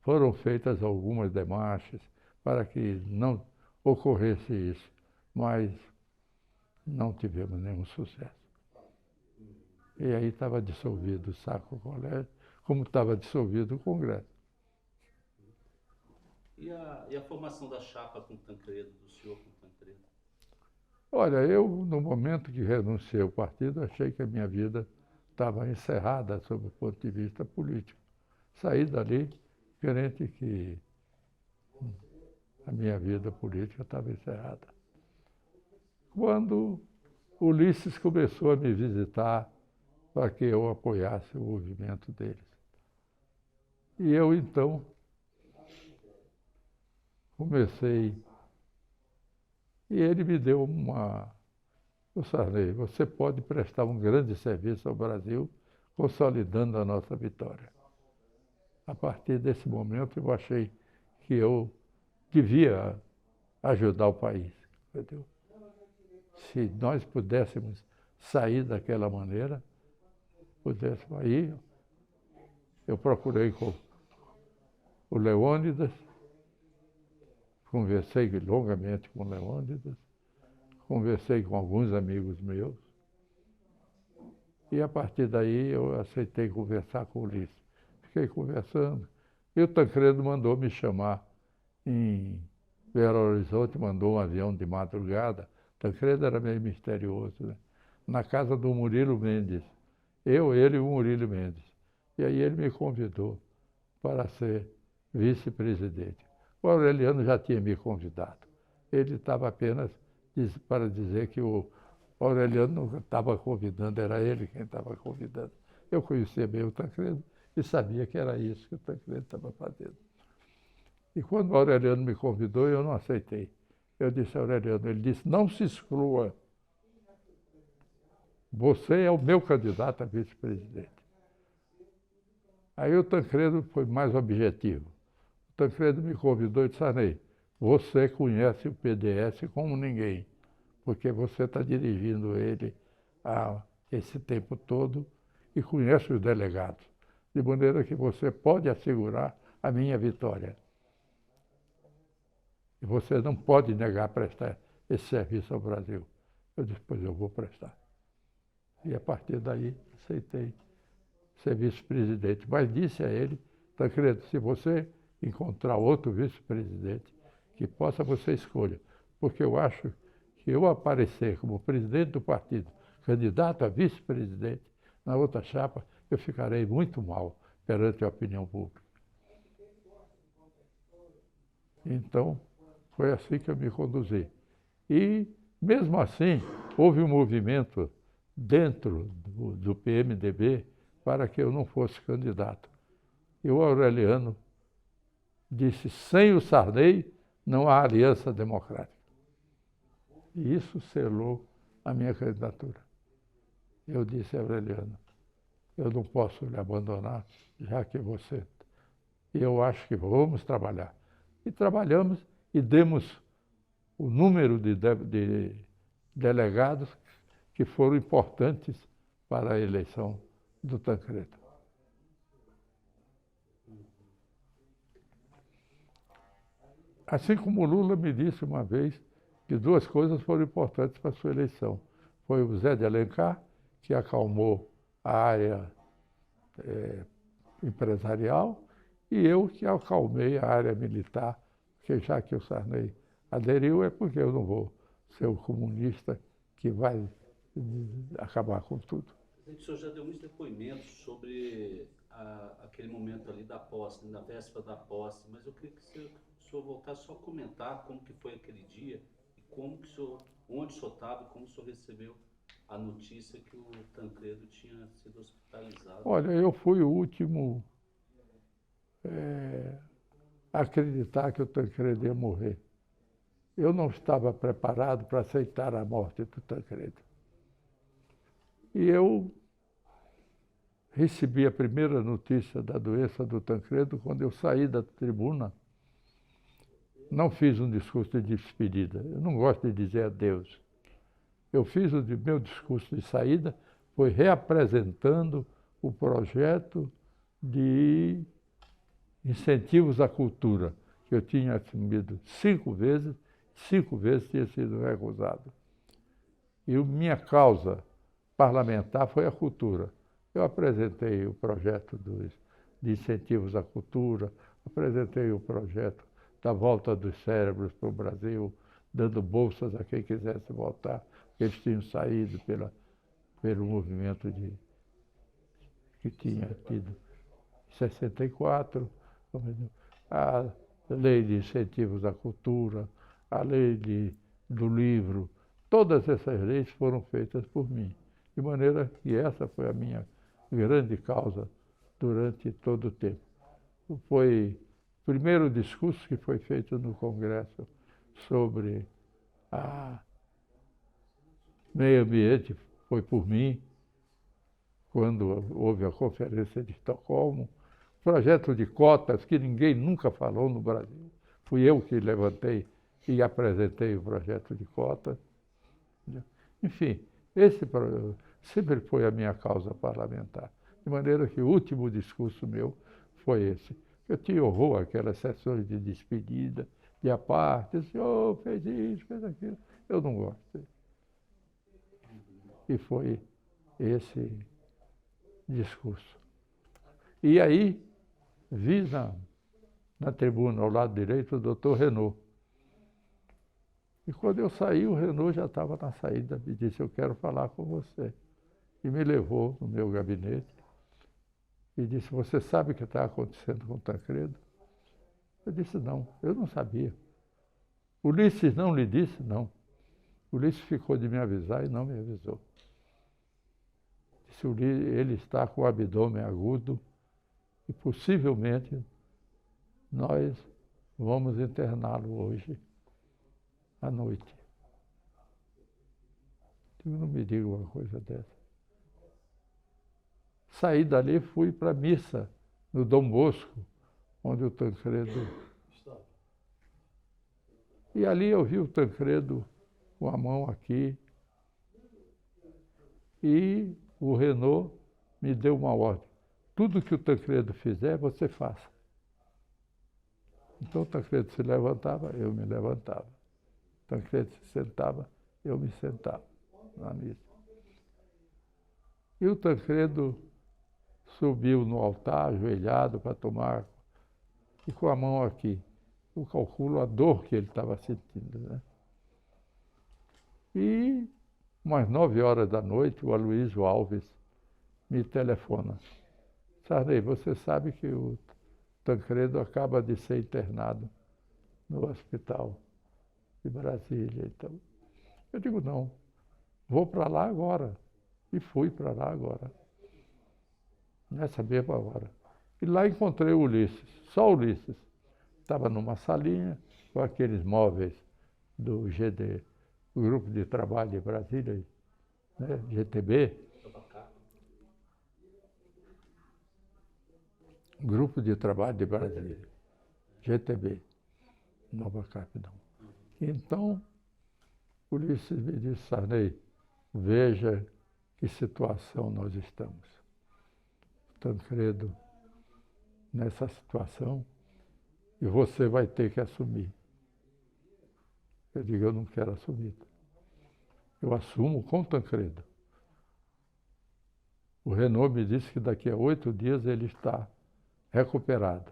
S1: Foram feitas algumas demarches para que não ocorresse isso, mas não tivemos nenhum sucesso. E aí estava dissolvido o Sacro Colégio, como estava dissolvido o Congresso.
S3: E a formação da chapa com Tancredo, do senhor com Tancredo?
S1: Olha, eu, no momento que renunciei ao partido, achei que a minha vida estava encerrada sob o ponto de vista político. Saí dali crente que a minha vida política estava encerrada. Quando Ulisses começou a me visitar para que eu apoiasse o movimento deles. E eu, então, comecei. E ele me deu o Sarney, você pode prestar um grande serviço ao Brasil, consolidando a nossa vitória. A partir desse momento, eu achei que eu devia ajudar o país, entendeu? Se nós pudéssemos sair daquela maneira, pudéssemos aí, eu procurei com o Leônidas, conversei longamente com o Leônidas, conversei com alguns amigos meus, e a partir daí eu aceitei conversar com o Ulisses. Fiquei conversando, e o Tancredo mandou me chamar em Belo Horizonte, mandou um avião de madrugada. Tancredo era meio misterioso, né? Na casa do Murilo Mendes. Eu, ele e o Murilo Mendes. E aí ele me convidou para ser vice-presidente. O Aureliano já tinha me convidado. Ele estava apenas para dizer que o Aureliano não estava convidando, era ele quem estava convidando. Eu conhecia bem o Tancredo e sabia que era isso que o Tancredo estava fazendo. E quando o Aureliano me convidou, eu não aceitei. Eu disse ao Aureliano, ele disse, não se exclua. Você é o meu candidato a vice-presidente. Aí o Tancredo foi mais objetivo. O Tancredo me convidou e disse, Sarney, você conhece o PDS como ninguém, porque você está dirigindo ele há esse tempo todo e conhece os delegados, de maneira que você pode assegurar a minha vitória. E você não pode negar prestar esse serviço ao Brasil. Eu disse, pois eu vou prestar. E a partir daí aceitei ser vice-presidente. Mas disse a ele, Tancredo, se você encontrar outro vice-presidente que possa, você escolha. Porque eu acho que eu aparecer como presidente do partido, candidato a vice-presidente, na outra chapa, eu ficarei muito mal perante a opinião pública. Então, foi assim que eu me conduzi. E, mesmo assim, houve um movimento dentro do PMDB para que eu não fosse candidato. E o Aureliano disse, sem o Sarney não há aliança democrática. E isso selou a minha candidatura. Eu disse a Aureliano, eu não posso lhe abandonar, já que você... Eu acho que vamos trabalhar. E trabalhamos e demos o número de delegados que foram importantes para a eleição do Tancredo. Assim como o Lula me disse uma vez que duas coisas foram importantes para a sua eleição. Foi o Zé de Alencar, que acalmou a área empresarial, e eu que acalmei a área militar, porque já que o Sarney aderiu, é porque eu não vou ser o comunista que vai acabar com tudo.
S3: O senhor já deu muitos depoimentos sobre aquele momento ali da posse, na véspera da posse, mas eu queria que o senhor voltasse só a comentar como que foi aquele dia e como que onde o senhor estava e como o senhor recebeu a notícia que o Tancredo tinha sido hospitalizado.
S1: Olha, eu fui o último a acreditar que o Tancredo ia morrer. Eu não estava preparado para aceitar a morte do Tancredo. E eu recebi a primeira notícia da doença do Tancredo quando eu saí da tribuna. Não fiz um discurso de despedida. Eu não gosto de dizer adeus. Eu fiz meu discurso de saída, foi reapresentando o projeto de incentivos à cultura, que eu tinha assumido 5 vezes tinha sido recusado. E minha causa parlamentar foi a cultura. Eu apresentei o projeto de incentivos à cultura, apresentei o projeto da volta dos cérebros para o Brasil, dando bolsas a quem quisesse voltar, porque eles tinham saído pelo movimento que tinha tido em 64, a lei de incentivos à cultura, a lei do livro, todas essas leis foram feitas por mim, de maneira que essa foi a minha grande causa durante todo o tempo. Foi o primeiro discurso que foi feito no Congresso sobre meio ambiente, foi por mim, quando houve a Conferência de Estocolmo. projeto de cotas que ninguém nunca falou no Brasil. Fui eu que levantei e apresentei o projeto de cotas. Enfim, sempre foi a minha causa parlamentar. De maneira que o último discurso meu foi esse. Eu tinha horror àquelas sessões de despedida, de à parte, o senhor fez isso, fez aquilo. Eu não gosto. E foi esse discurso. E aí, vi na tribuna, ao lado direito, o doutor Renaud. E quando eu saí, o Renaud já estava na saída, me disse, eu quero falar com você. E me levou no meu gabinete e disse, você sabe o que está acontecendo com o Tancredo? Eu disse, não, eu não sabia. Ulisses não lhe disse? Não. Ulisses ficou de me avisar e não me avisou. Disse, ele está com o abdômen agudo e possivelmente nós vamos interná-lo hoje à noite. Não me diga uma coisa dessa. Saí dali e fui para a missa no Dom Bosco, onde o Tancredo... E ali eu vi o Tancredo com a mão aqui e o Renaud me deu uma ordem. Tudo que o Tancredo fizer, você faça. Então o Tancredo se levantava, eu me levantava. O Tancredo se sentava, eu me sentava na missa. E o Tancredo subiu no altar, ajoelhado, para tomar, e com a mão aqui. Eu calculo a dor que ele estava sentindo, né? E, umas 9 horas da noite, o Aloysio Alves me telefona. Sarney, você sabe que o Tancredo acaba de ser internado no hospital de Brasília. Então, eu digo, não, vou para lá agora. E fui para lá agora, nessa mesma hora. E lá encontrei o Ulisses, só o Ulisses. Estava numa salinha com aqueles móveis do GD, o Grupo de Trabalho de Brasília, né, GTB. Grupo de Trabalho de Brasília, GTB, Nova Cap, não. Então, Ulisses me disse, Sarney, veja que situação nós estamos. Tancredo, nessa situação, e você vai ter que assumir. Eu digo, eu não quero assumir. Eu assumo com o Tancredo. O Renaud me disse que daqui a 8 dias ele está recuperado.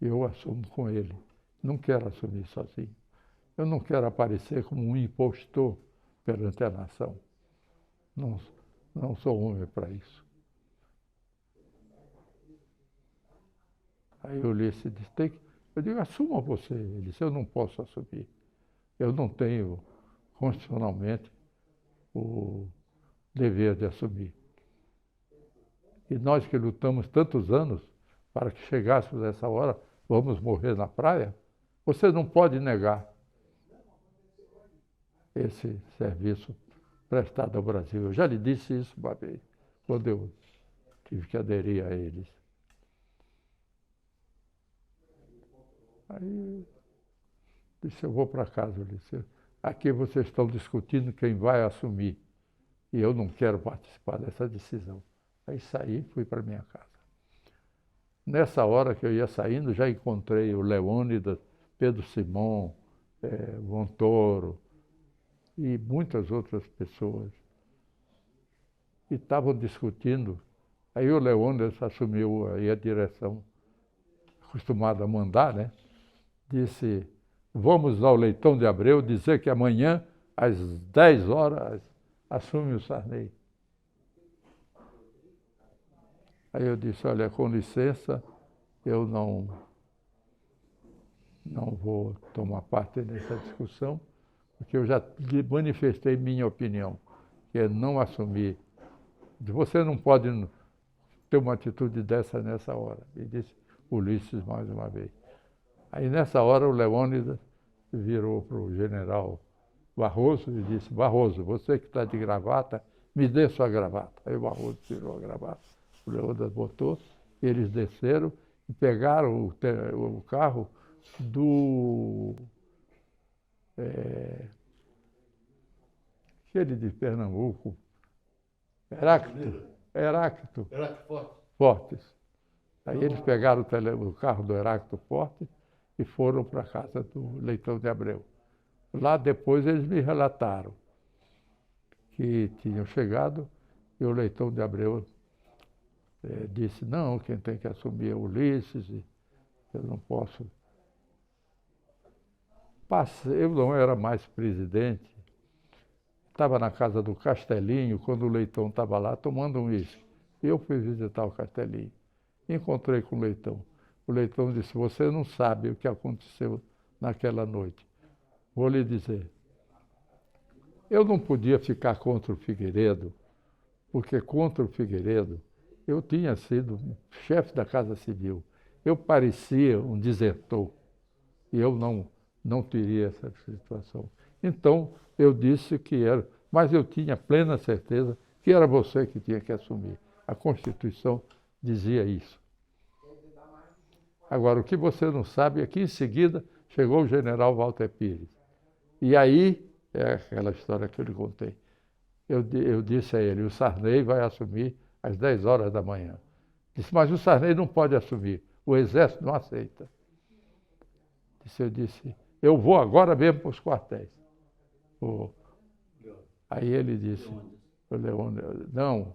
S1: Eu assumo com ele. Não quero assumir sozinho. Eu não quero aparecer como um impostor perante a nação. Não sou homem para isso. Aí o Ulisses disse, eu digo, assuma você. Ele disse, eu não posso assumir. Eu não tenho, constitucionalmente, o dever de assumir. E nós que lutamos tantos anos para que chegássemos a essa hora, vamos morrer na praia, você não pode negar esse serviço prestado ao Brasil. Eu já lhe disse isso uma vez, quando eu tive que aderir a eles. Aí disse, eu vou para casa. Eu disse, aqui vocês estão discutindo quem vai assumir e eu não quero participar dessa decisão. Aí saí, fui para minha casa. Nessa hora que eu ia saindo, já encontrei o Leônidas, Pedro Simão, Montoro e muitas outras pessoas. E estavam discutindo. Aí o Leônidas assumiu aí a direção, acostumado a mandar, né? Disse, vamos ao Leitão de Abreu dizer que amanhã, às 10 horas, assume o Sarney. Aí eu disse, olha, com licença, eu não vou tomar parte nessa discussão, porque eu já lhe manifestei minha opinião, que é não assumir. Você não pode ter uma atitude dessa nessa hora. E disse Ulisses mais uma vez. Aí nessa hora o Leônidas virou para o general Barroso e disse, Barroso, você que está de gravata, me dê sua gravata. Aí o Barroso tirou a gravata, o Leônidas botou Eles desceram e pegaram o carro do... aquele de Pernambuco, Heráclito Fortes. Aí eles pegaram o carro do Heráclito Fortes e foram para a casa do Leitão de Abreu. Lá depois eles me relataram que tinham chegado e o Leitão de Abreu disse, não, quem tem que assumir é Ulisses, e eu não posso. Eu não era mais presidente, estava na casa do Castelinho, quando o Leitão estava lá tomando um uísque. Eu fui visitar o Castelinho, encontrei com o Leitão. O Leitão disse, você não sabe o que aconteceu naquela noite. Vou lhe dizer, eu não podia ficar contra o Figueiredo, porque contra o Figueiredo eu tinha sido chefe da Casa Civil. Eu parecia um desertor e eu não teria essa situação. Então, eu disse que era, mas eu tinha plena certeza que era você que tinha que assumir. A Constituição dizia isso. Agora, o que você não sabe é que, em seguida, chegou o general Walter Pires. E aí, é aquela história que eu lhe contei. Eu disse a ele, o Sarney vai assumir às 10 horas da manhã. Disse, mas o Sarney não pode assumir, o Exército não aceita. Eu disse, eu vou agora mesmo para os quartéis. Aí ele disse, não,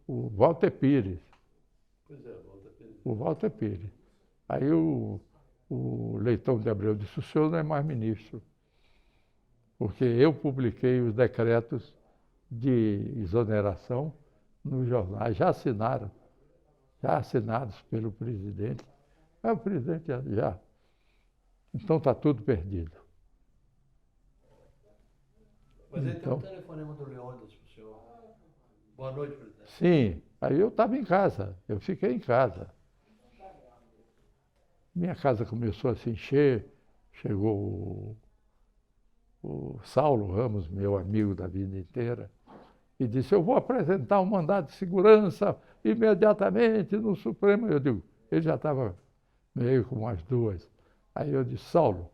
S1: o Walter Pires.
S3: Pois é, Walter Pires.
S1: O Walter Pires. Aí o Leitão de Abreu disse, o senhor não é mais ministro, porque eu publiquei os decretos de exoneração nos jornais, já assinados pelo presidente. Mas o presidente já. Então está tudo perdido.
S5: Mas aí
S1: Então,
S5: tem um telefonema do Leônidas para o senhor. Boa noite, presidente.
S1: Sim, aí eu estava em casa, eu fiquei em casa. Minha casa começou a se encher, chegou o Saulo Ramos, meu amigo da vida inteira, e disse, eu vou apresentar um mandado de segurança imediatamente no Supremo. Eu digo, ele já estava meio com umas duas. Aí eu disse, Saulo,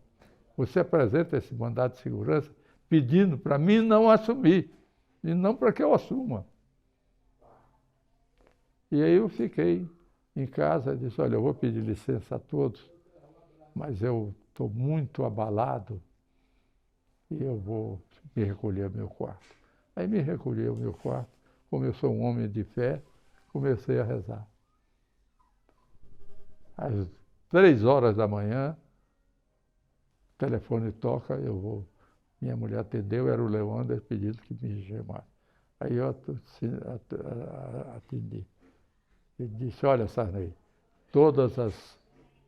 S1: você apresenta esse mandado de segurança pedindo para mim não assumir, e não para que eu assuma. E aí eu fiquei em casa e disse, olha, eu vou pedir licença a todos, mas eu estou muito abalado e eu vou me recolher ao meu quarto. Aí me recolhi ao meu quarto, como eu sou um homem de fé, comecei a rezar. Às 3 horas da manhã, o telefone toca, minha mulher atendeu, era o Leônidas pedindo que me chamasse. Aí eu atendi. Ele disse, olha, Sarney, todas as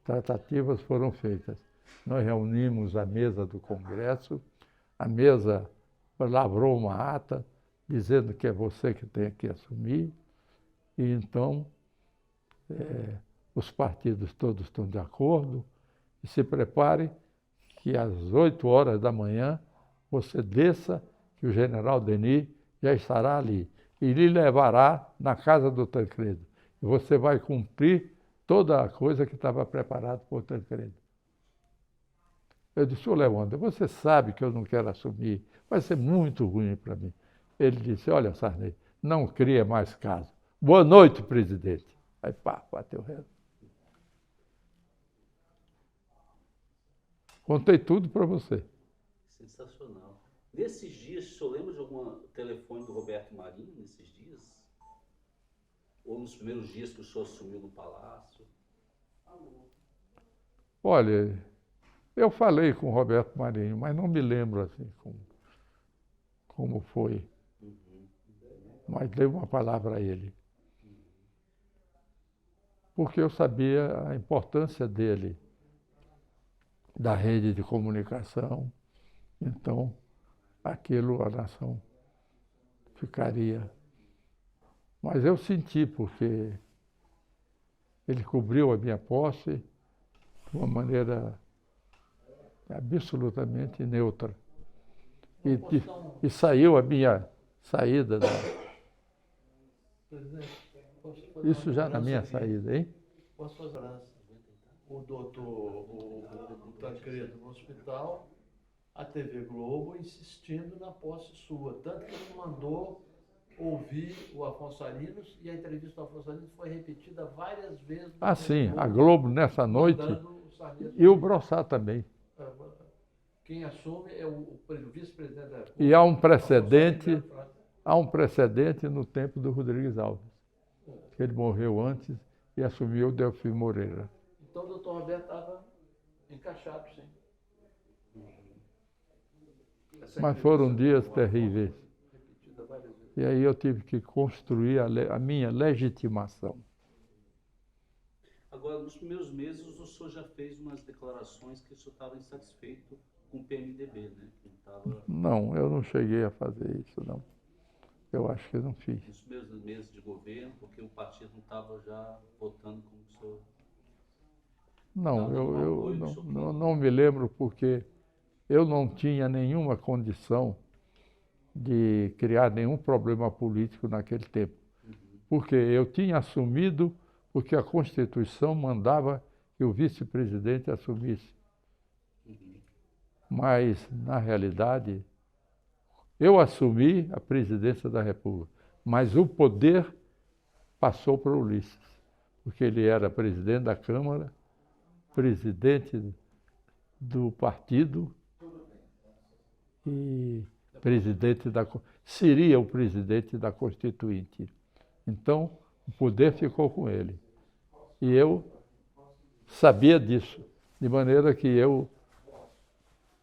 S1: tratativas foram feitas. Nós reunimos a mesa do Congresso, a mesa lavrou uma ata dizendo que é você que tem que assumir, e então os partidos todos estão de acordo, e se prepare que às 8 horas da manhã você desça, que o general Denis já estará ali, e lhe levará na casa do Tancredo. E você vai cumprir toda a coisa que estava preparada por Tancredo. Eu disse, ô Leônidas, você sabe que eu não quero assumir, vai ser muito ruim para mim. Ele disse, olha, Sarney, não cria mais caso. Boa noite, presidente. Aí pá, bateu reto. Contei tudo para você.
S3: Sensacional. Nesses dias, o senhor lembra de algum telefone do Roberto Marinho, nesses dias? Ou nos primeiros dias que o senhor assumiu no Palácio?
S1: Olha, eu falei com o Roberto Marinho, mas não me lembro assim como foi. Mas dei uma palavra a ele. Porque eu sabia a importância dele, da rede de comunicação. Então, aquilo a nação ficaria. Mas eu senti, porque ele cobriu a minha posse de uma maneira absolutamente neutra. E saiu a minha saída da...
S5: Presidente, posso
S2: fazer
S1: Isso
S2: uma
S1: já na
S2: lembrança
S1: minha
S2: aqui.
S1: saída, hein?
S2: Posso fazer uma lembrança? O doutor, o Tancredo no hospital, a TV Globo insistindo na posse sua. Tanto que ele mandou ouvir o Afonso Arinos e a entrevista do Afonso Arinos foi repetida várias vezes. na
S1: Ah,
S2: TV
S1: sim, a Globo nessa noite
S2: mandando o Sarney
S1: e o
S2: assumir.
S1: Brossat também.
S2: Quem assume é o vice-presidente da República.
S1: E há um
S2: Afonso Arinos
S1: precedente,
S2: Belo Franco.
S1: há um precedente no tempo do Rodrigues Alves, que ele morreu antes e assumiu o Delfim Moreira.
S2: Então o doutor Roberto estava encaixado, sim. Essa
S1: Mas foram
S2: entrevista
S1: dias
S2: com o
S1: terríveis.
S2: Afonso, repetida várias vezes.
S1: E aí eu tive que construir a minha legitimação.
S3: Agora, nos primeiros meses, o senhor já fez umas declarações que o senhor estava insatisfeito com o PMDB, né? Que não estava...
S1: Não, eu não cheguei a fazer isso, não. Eu acho que eu não fiz.
S3: Nos primeiros meses de governo, porque o partido não estava já votando como o senhor...
S1: Não,
S3: Dava um
S1: eu
S3: apoio do seu plano.
S1: não me lembro porque eu não tinha nenhuma condição de criar nenhum problema político naquele tempo. Porque eu tinha assumido, porque a Constituição mandava que o vice-presidente assumisse. Mas, na realidade, eu assumi a presidência da República, mas o poder passou para o Ulisses, porque ele era presidente da Câmara, presidente do partido e seria o presidente da Constituinte. Então, o poder ficou com ele. E eu sabia disso, de maneira que eu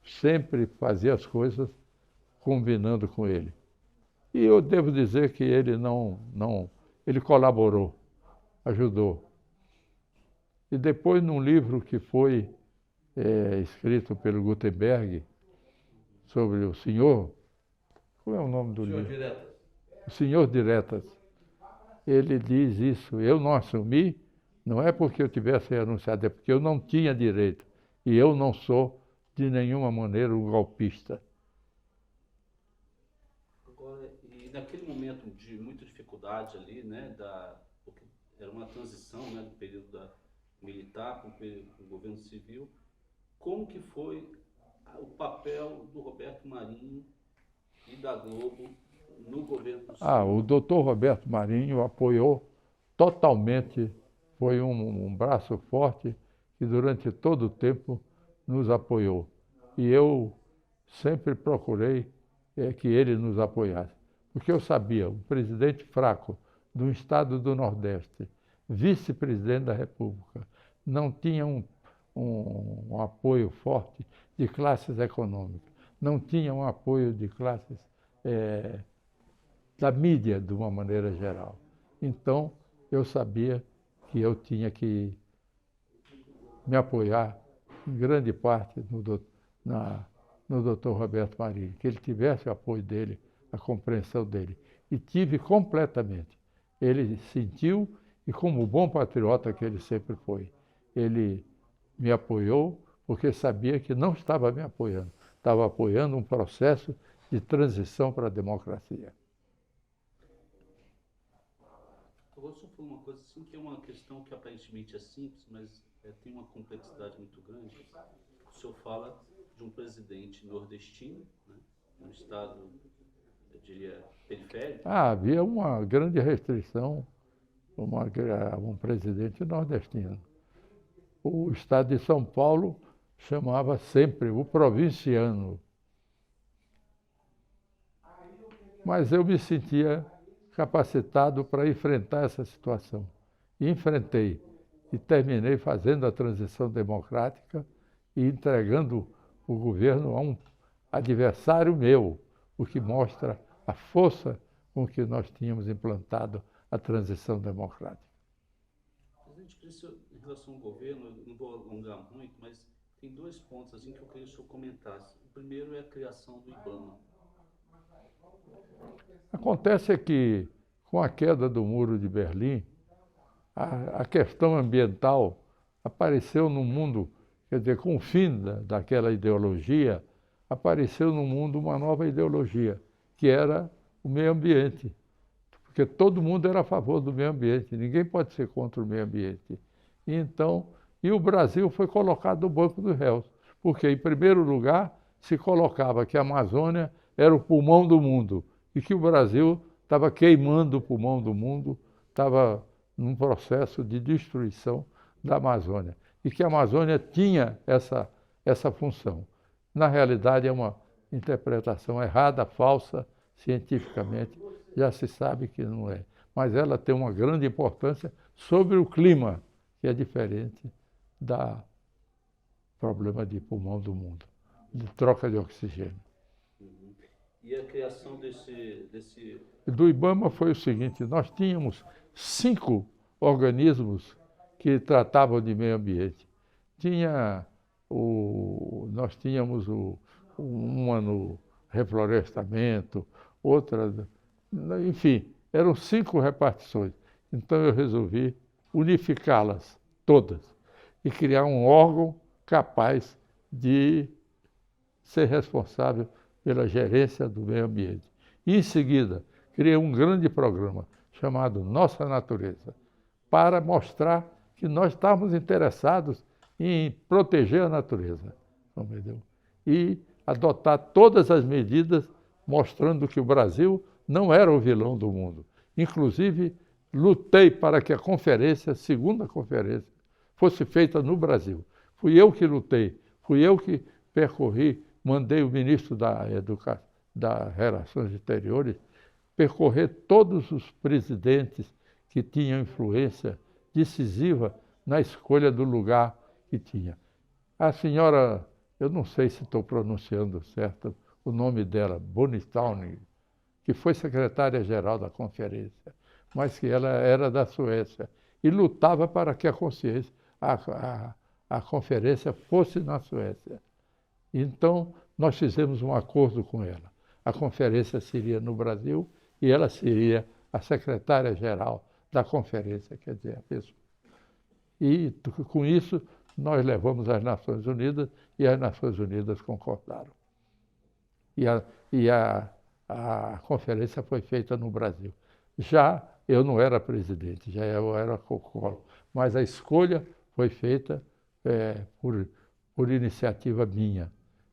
S1: sempre fazia as coisas combinando com ele. E eu devo dizer que ele ele colaborou, ajudou. E depois, num livro que foi escrito pelo Gutenberg, sobre o senhor, como é o nome do
S2: Senhor
S1: livro?
S2: Diretas.
S1: O Senhor Diretas. Ele diz isso, eu não assumi, não é porque eu tivesse renunciado, é porque eu não tinha direito. E eu não sou, de nenhuma maneira, um golpista.
S3: Agora, e naquele momento de muita dificuldade ali, né, porque era uma transição, né, do período militar para o governo civil, como que foi o papel do Roberto Marinho e da Globo no governo do senhor?
S1: O doutor Roberto Marinho apoiou totalmente, foi um braço forte que durante todo o tempo nos apoiou. E eu sempre procurei que ele nos apoiasse, porque eu sabia, um presidente fraco de um estado do Nordeste, vice-presidente da República, não tinha um apoio forte de classes econômicas, não tinha um apoio de classes da mídia, de uma maneira geral. Então, eu sabia que eu tinha que me apoiar, em grande parte, no Dr. Roberto Marinho, que ele tivesse o apoio dele, a compreensão dele. E tive completamente. Ele sentiu, e como bom patriota que ele sempre foi, ele me apoiou, porque sabia que não estava me apoiando, estava apoiando um processo de transição para a democracia.
S3: Agora, o senhor falou uma coisa assim, que é uma questão que aparentemente é simples, mas tem uma complexidade muito grande. O senhor fala de um presidente nordestino, né, num estado, eu diria, periférico.
S1: Havia uma grande restrição, um presidente nordestino. O estado de São Paulo chamava sempre o provinciano. Mas eu me sentia capacitado para enfrentar essa situação. E enfrentei. E terminei fazendo a transição democrática e entregando o governo a um adversário meu, o que mostra a força com que nós tínhamos implantado a transição democrática.
S3: Presidente, em relação ao governo, eu não vou alongar muito, mas tem dois pontos assim, que eu queria que o senhor comentasse. O primeiro é a criação do IBAMA.
S1: Acontece que, com a queda do Muro de Berlim, a questão ambiental apareceu no mundo, quer dizer, com o fim daquela ideologia, apareceu no mundo uma nova ideologia, que era o meio ambiente. porque todo mundo era a favor do meio ambiente, ninguém pode ser contra o meio ambiente. Então, e o Brasil foi colocado no banco dos réus, porque, em primeiro lugar, se colocava que a Amazônia era o pulmão do mundo e que o Brasil estava queimando o pulmão do mundo, estava num processo de destruição da Amazônia e que a Amazônia tinha essa função. Na realidade, é uma interpretação errada, falsa, cientificamente, já se sabe que não é. Mas ela tem uma grande importância sobre o clima, que é diferente do problema de pulmão do mundo, de troca de oxigênio.
S3: E a criação
S1: Do IBAMA foi o seguinte, nós tínhamos 5 organismos que tratavam de meio ambiente. Nós tínhamos uma no reflorestamento, outra, enfim, eram 5 repartições. Então eu resolvi unificá-las todas e criar um órgão capaz de ser responsável pela gerência do meio ambiente. E, em seguida, criei um grande programa chamado Nossa Natureza, para mostrar que nós estávamos interessados em proteger a natureza, entendeu? E adotar todas as medidas mostrando que o Brasil não era o vilão do mundo. Inclusive, lutei para que a conferência, a segunda conferência, fosse feita no Brasil. Fui eu que lutei, fui eu que percorri, mandei o ministro das Relações Exteriores percorrer todos os presidentes que tinham influência decisiva na escolha do lugar que tinha. A senhora, eu não sei se estou pronunciando certo o nome dela, Bonitauning, que foi secretária-geral da conferência, mas que ela era da Suécia e lutava para que a conferência fosse na Suécia. Então, nós fizemos um acordo com ela. A conferência seria no Brasil e ela seria a secretária-geral da conferência, quer dizer, a pessoa. E, com isso, nós levamos às Nações Unidas e as Nações Unidas concordaram. E a conferência foi feita no Brasil. Já eu não era presidente, já eu era cocolo, mas a escolha foi feita por iniciativa minha,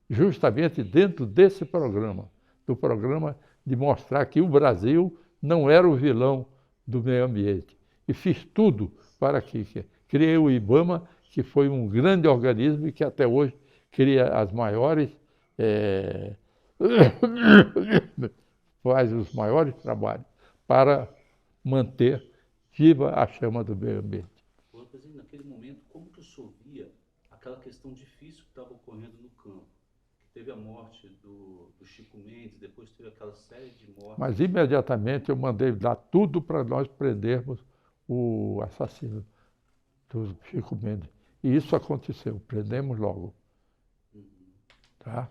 S1: justamente dentro desse programa, do programa de mostrar que o Brasil não era o vilão do meio ambiente. E fiz tudo para que criei o IBAMA, que foi um grande organismo e que até hoje cria as maiores, faz os maiores trabalhos para manter viva a chama do meio ambiente.
S3: Presidente, naquele momento, como que o senhor via aquela questão difícil que estava ocorrendo no campo? Teve a morte do Chico Mendes, depois teve aquela série de mortes.
S1: Mas imediatamente eu mandei dar tudo para nós prendermos o assassino do Chico Mendes. E isso aconteceu, prendemos logo. Tá?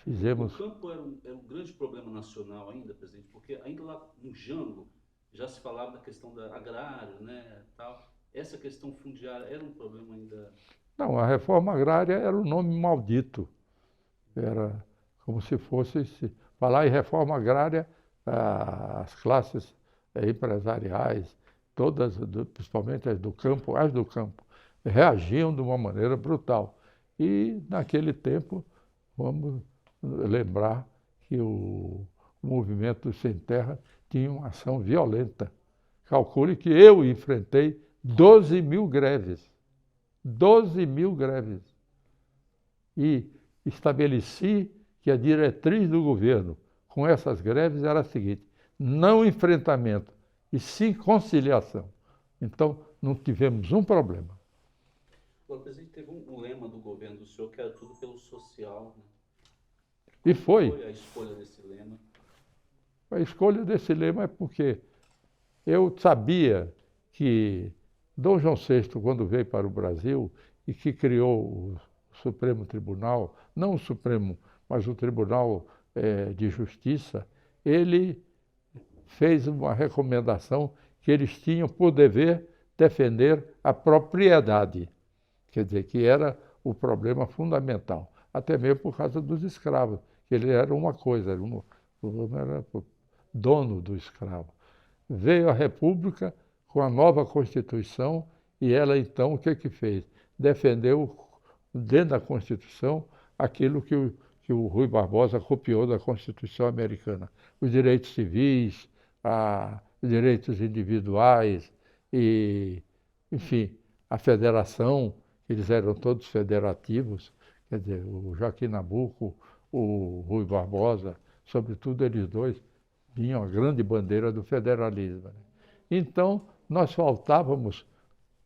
S1: Fizemos...
S3: O campo era um grande problema nacional ainda, presidente, porque ainda lá no Jango já se falava da questão da agrária, né, tal. Essa questão fundiária era um problema ainda...
S1: Não, a reforma agrária era um nome maldito. Era como se fosse, falar em reforma agrária, as classes empresariais, todas, principalmente as do campo, reagiam de uma maneira brutal. E, naquele tempo, vamos lembrar que o movimento do Sem Terra tinha uma ação violenta. Calcule que eu enfrentei 12.000 greves. 12.000 greves. E estabeleci que a diretriz do governo com essas greves era a seguinte: não enfrentamento, e sim conciliação. Então, não tivemos um problema.
S3: O presidente teve um lema do governo do senhor que era tudo pelo social, né?
S1: E foi.
S3: Qual foi a escolha desse lema?
S1: A escolha desse lema é porque eu sabia que Dom João VI, quando veio para o Brasil e que criou o Supremo Tribunal, não o Supremo, mas o Tribunal de Justiça, ele fez uma recomendação que eles tinham por dever defender a propriedade, quer dizer, que era o problema fundamental, até mesmo por causa dos escravos, que ele era uma coisa, o homem era dono do escravo. veio a República com a nova Constituição e ela, então, o que fez? Defendeu, dentro da Constituição, aquilo que o Rui Barbosa copiou da Constituição americana. Os direitos civis, os direitos individuais e, enfim, a federação, eles eram todos federativos, quer dizer, o Joaquim Nabuco, o Rui Barbosa, sobretudo eles dois, tinham a grande bandeira do federalismo. Né? Então, nós faltávamos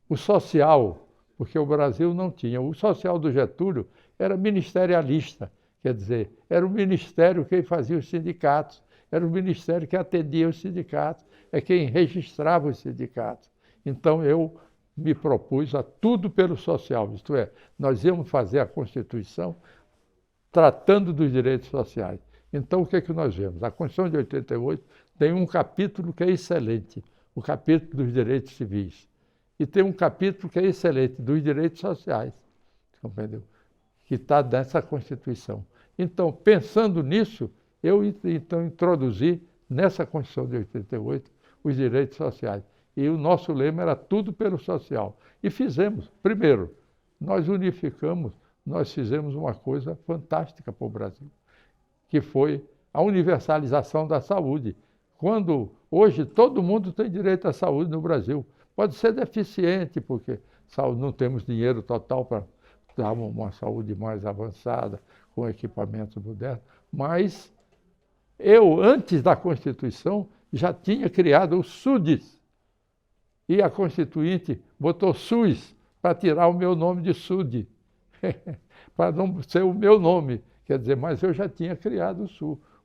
S1: o social, porque o Brasil não tinha. O social do Getúlio era ministerialista, quer dizer, era o ministério que fazia os sindicatos, era o ministério que atendia os sindicatos, é quem registrava os sindicatos. Então, eu me propus a tudo pelo social, isto é, nós íamos fazer a Constituição tratando dos direitos sociais. Então, o que é que nós vemos? A Constituição de 88 tem um capítulo que é excelente, o capítulo dos direitos civis. E tem um capítulo que é excelente, dos direitos sociais, compreendeu? Que está nessa Constituição. Então, pensando nisso, eu então introduzi nessa Constituição de 88 os direitos sociais. E o nosso lema era tudo pelo social. E fizemos. Primeiro, nós unificamos, nós fizemos uma coisa fantástica para o Brasil, que foi a universalização da saúde. Quando hoje todo mundo tem direito à saúde no Brasil. Pode ser deficiente, porque não temos dinheiro total para dar uma saúde mais avançada, com equipamentos modernos, mas eu, antes da Constituição, já tinha criado o SUDES. E a Constituinte botou SUS para tirar o meu nome de SUD, para não ser o meu nome. Quer dizer, mas eu já tinha criado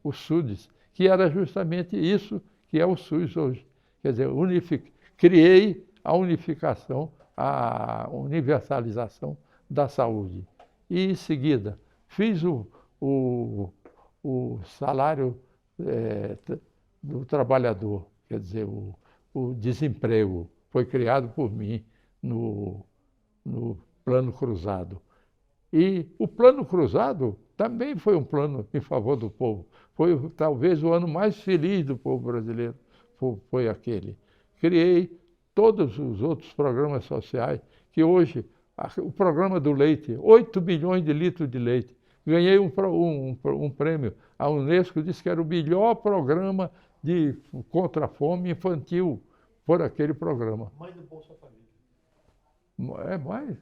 S1: o SUDES, que era justamente isso que é o SUS hoje. Quer dizer, criei a unificação, a universalização da saúde. E, em seguida, fiz o salário do trabalhador, quer dizer, o desemprego. Foi criado por mim no Plano Cruzado. E o Plano Cruzado também foi um plano em favor do povo. Foi talvez o ano mais feliz do povo brasileiro, foi aquele. Criei todos os outros programas sociais, que hoje, o programa do leite, 8 bilhões de litros de leite. Ganhei um prêmio. A Unesco disse que era o melhor programa contra a fome infantil por aquele programa.
S2: Mãe do Bolsa Família.
S1: É mais.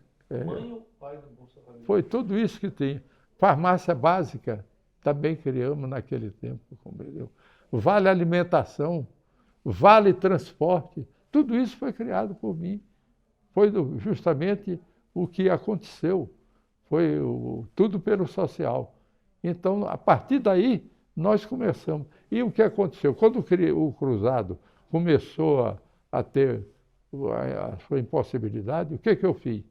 S2: Mãe ou pai do Bolsa Família?
S1: Foi tudo isso que tinha. Farmácia básica, também criamos naquele tempo, compreendeu? Vale alimentação, vale transporte, tudo isso foi criado por mim. Foi justamente o que aconteceu. Foi tudo pelo social. Então, a partir daí, nós começamos. E o que aconteceu? Quando o Cruzado começou a ter a sua impossibilidade, o que eu fiz?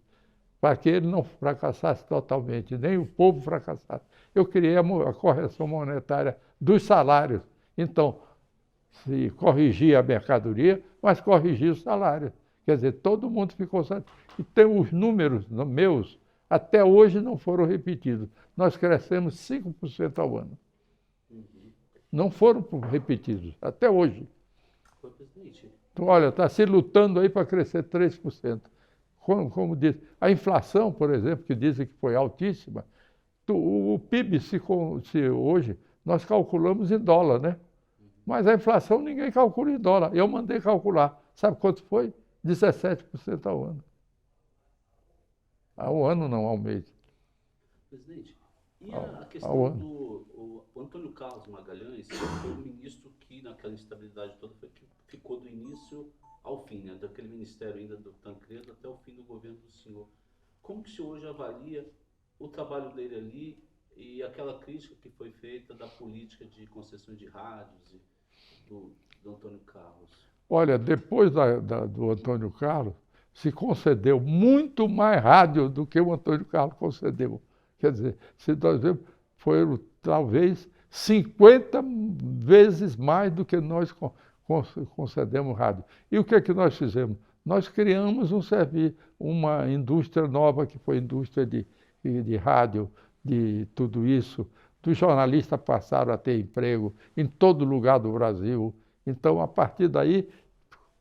S1: Para que ele não fracassasse totalmente, nem o povo fracassasse. Eu criei a correção monetária dos salários. Então, se corrigia a mercadoria, mas corrigia o salário. Quer dizer, todo mundo ficou satisfeito. E tem os números meus, até hoje não foram repetidos. Nós crescemos 5% ao ano. Não foram repetidos, até hoje. Então, olha, está se lutando aí para crescer 3%. Como diz, a inflação, por exemplo, que dizem que foi altíssima, o PIB, se hoje, nós calculamos em dólar, né? Mas a inflação ninguém calcula em dólar. Eu mandei calcular. Sabe quanto foi? 17% ao ano. Ao ano não, ao mês.
S3: Presidente, e a questão do Antônio Carlos Magalhães, foi um ministro que, naquela instabilidade toda, ficou do início ao fim, né? Daquele ministério ainda do Tancredo até o fim do governo do senhor. Como que o senhor hoje avalia o trabalho dele ali e aquela crítica que foi feita da política de concessões de rádios do Antônio Carlos? Olha,
S1: depois do Antônio Carlos, se concedeu muito mais rádio do que o Antônio Carlos concedeu. Quer dizer, se nós vemos, foram talvez 50 vezes mais do que nós concedemos rádio. E o que é que nós fizemos? Nós criamos uma indústria nova, que foi a indústria de rádio, de tudo isso. Os jornalistas passaram a ter emprego em todo lugar do Brasil, Então, a partir daí,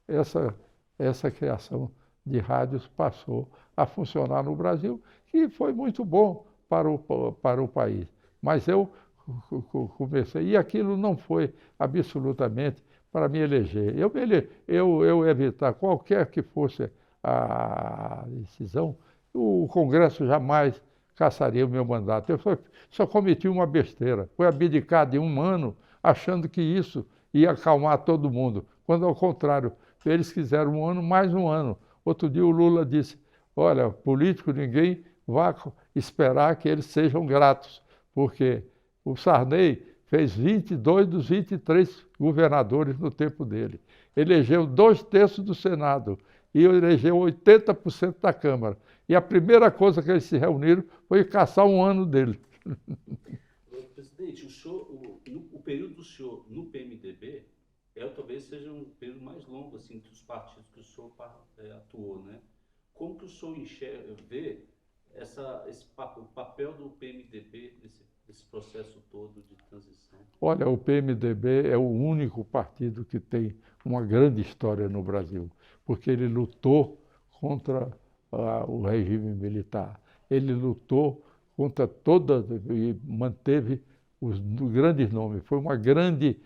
S1: essa criação de rádios passou a funcionar no Brasil, que foi muito bom para o país. Mas eu comecei, e aquilo não foi absolutamente para me eleger. Eu evitar qualquer que fosse a decisão, o Congresso jamais cassaria o meu mandato. Eu só cometi uma besteira, foi abdicar de um ano, achando que isso ia acalmar todo mundo, quando ao contrário, eles quiseram um ano, mais um ano. Outro dia o Lula disse, olha, político, ninguém vai esperar que eles sejam gratos, porque o Sarney fez 22 dos 23 governadores no tempo dele. Elegeu 2/3 do Senado e elegeu 80% da Câmara. E a primeira coisa que eles se reuniram foi caçar um ano dele.
S3: Presidente, o período do senhor no PMDB talvez seja um período mais longo assim, dos partidos que o senhor atuou, né? Como que o senhor vê o papel do PMDB nesse processo todo de transição?
S1: Olha, o PMDB é o único partido que tem uma grande história no Brasil, porque ele lutou contra o regime militar. Ele lutou contra e manteve os grandes nomes. Foi uma grande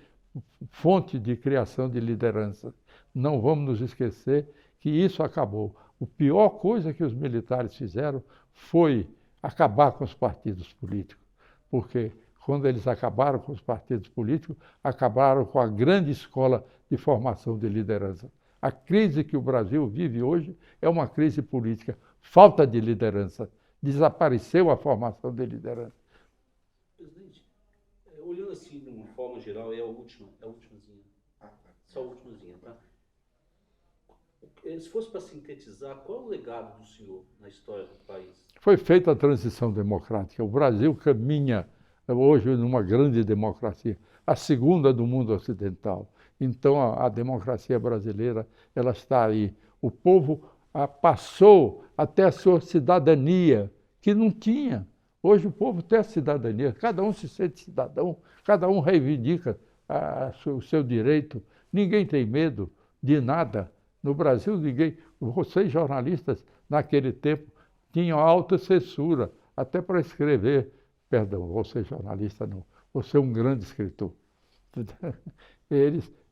S1: fonte de criação de liderança. Não vamos nos esquecer que isso acabou. A pior coisa que os militares fizeram foi acabar com os partidos políticos, porque quando eles acabaram com os partidos políticos, acabaram com a grande escola de formação de liderança. A crise que o Brasil vive hoje é uma crise política, falta de liderança. Desapareceu a formação de liderança.
S3: Presidente, olhando assim de uma forma geral, é a ultimazinha. Só a ultimazinha, tá? Se fosse para sintetizar, qual é o legado do senhor na história do país?
S1: Foi feita a transição democrática. O Brasil caminha hoje numa grande democracia, a segunda do mundo ocidental. Então, a democracia brasileira, ela está aí. O povo passou até a sua cidadania, que não tinha. Hoje o povo tem a cidadania, cada um se sente cidadão, cada um reivindica o seu direito, ninguém tem medo de nada. No Brasil, vocês jornalistas, naquele tempo, tinham autocensura, até para escrever. Perdão, você jornalista não, você é um grande escritor.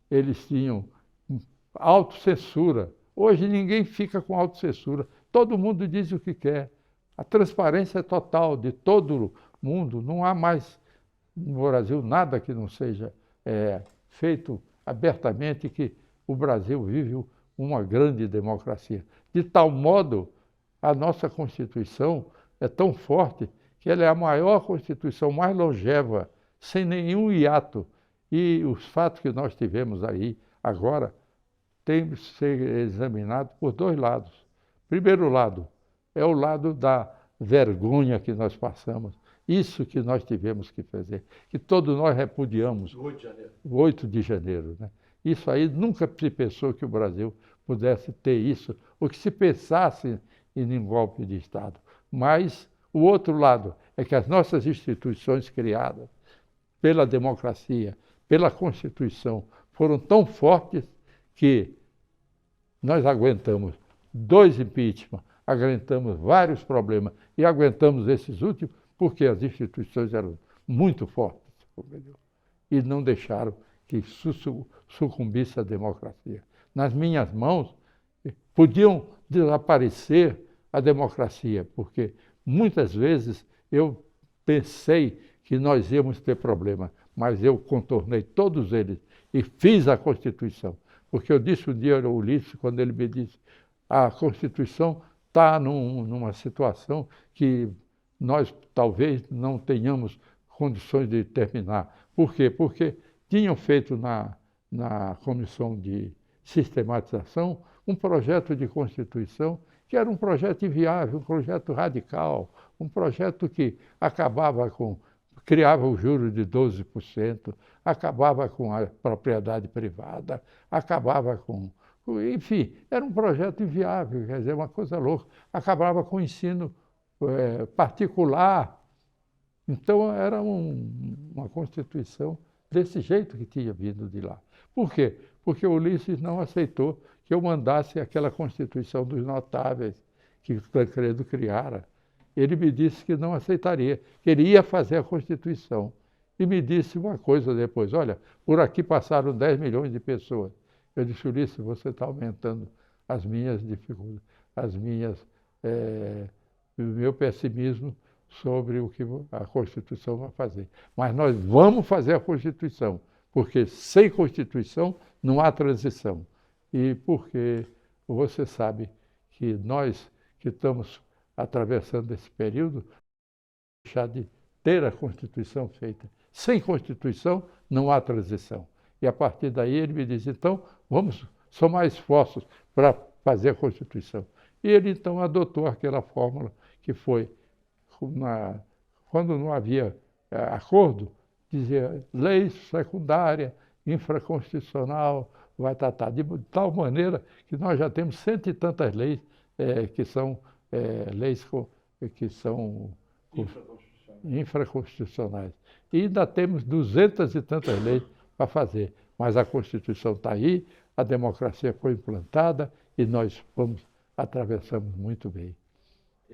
S1: Eles tinham autocensura. Hoje ninguém fica com autocensura, todo mundo diz o que quer. A transparência é total de todo mundo, não há mais no Brasil nada que não seja feito abertamente, que o Brasil vive uma grande democracia. De tal modo, a nossa Constituição é tão forte que ela é a maior Constituição, mais longeva, sem nenhum hiato. E os fatos que nós tivemos aí agora têm que ser examinados por dois lados. Primeiro lado é o lado da vergonha que nós passamos, isso que nós tivemos que fazer, que todos nós repudiamos.
S2: 8 de janeiro.
S1: 8 de janeiro, né? Isso aí nunca se pensou que o Brasil pudesse ter isso, ou que se pensasse em um golpe de Estado. Mas o outro lado é que as nossas instituições criadas pela democracia, pela Constituição, foram tão fortes que nós aguentamos 2 impeachment, aguentamos vários problemas e aguentamos esses últimos porque as instituições eram muito fortes e não deixaram que sucumbisse a democracia. Nas minhas mãos, podiam desaparecer a democracia, porque muitas vezes eu pensei que nós íamos ter problema, mas eu contornei todos eles e fiz a Constituição. Porque eu disse um dia ao Ulisses, quando ele me disse, a Constituição está numa situação que nós talvez não tenhamos condições de terminar. Por quê? Porque tinham feito na Comissão de Sistematização um projeto de Constituição que era um projeto inviável, um projeto radical, um projeto que criava o juro de 12%, acabava com a propriedade privada, enfim, era um projeto inviável, quer dizer, uma coisa louca, acabava com o ensino particular. Então, era uma Constituição desse jeito que tinha vindo de lá. Por quê? Porque Ulisses não aceitou que eu mandasse aquela Constituição dos Notáveis que Tancredo criara. Ele me disse que não aceitaria, que ele ia fazer a Constituição. E me disse uma coisa depois, olha, por aqui passaram 10 milhões de pessoas. Eu disse, Ulisses, você está aumentando as minhas dificuldades, o meu pessimismo sobre o que a Constituição vai fazer. Mas nós vamos fazer a Constituição, porque sem Constituição não há transição. E porque você sabe que nós que estamos atravessando esse período, deixar de ter a Constituição feita. Sem Constituição não há transição. E a partir daí ele me diz, então, vamos somar esforços para fazer a Constituição. E ele então adotou aquela fórmula que foi, quando não havia acordo, dizia lei secundária, infraconstitucional, vai tratar, de tal maneira que nós já temos 100 e tantas leis que são leis que são infraconstitucionais. E ainda temos 200 e tantas leis para fazer. Mas a Constituição está aí, a democracia foi implantada e nós atravessamos muito bem.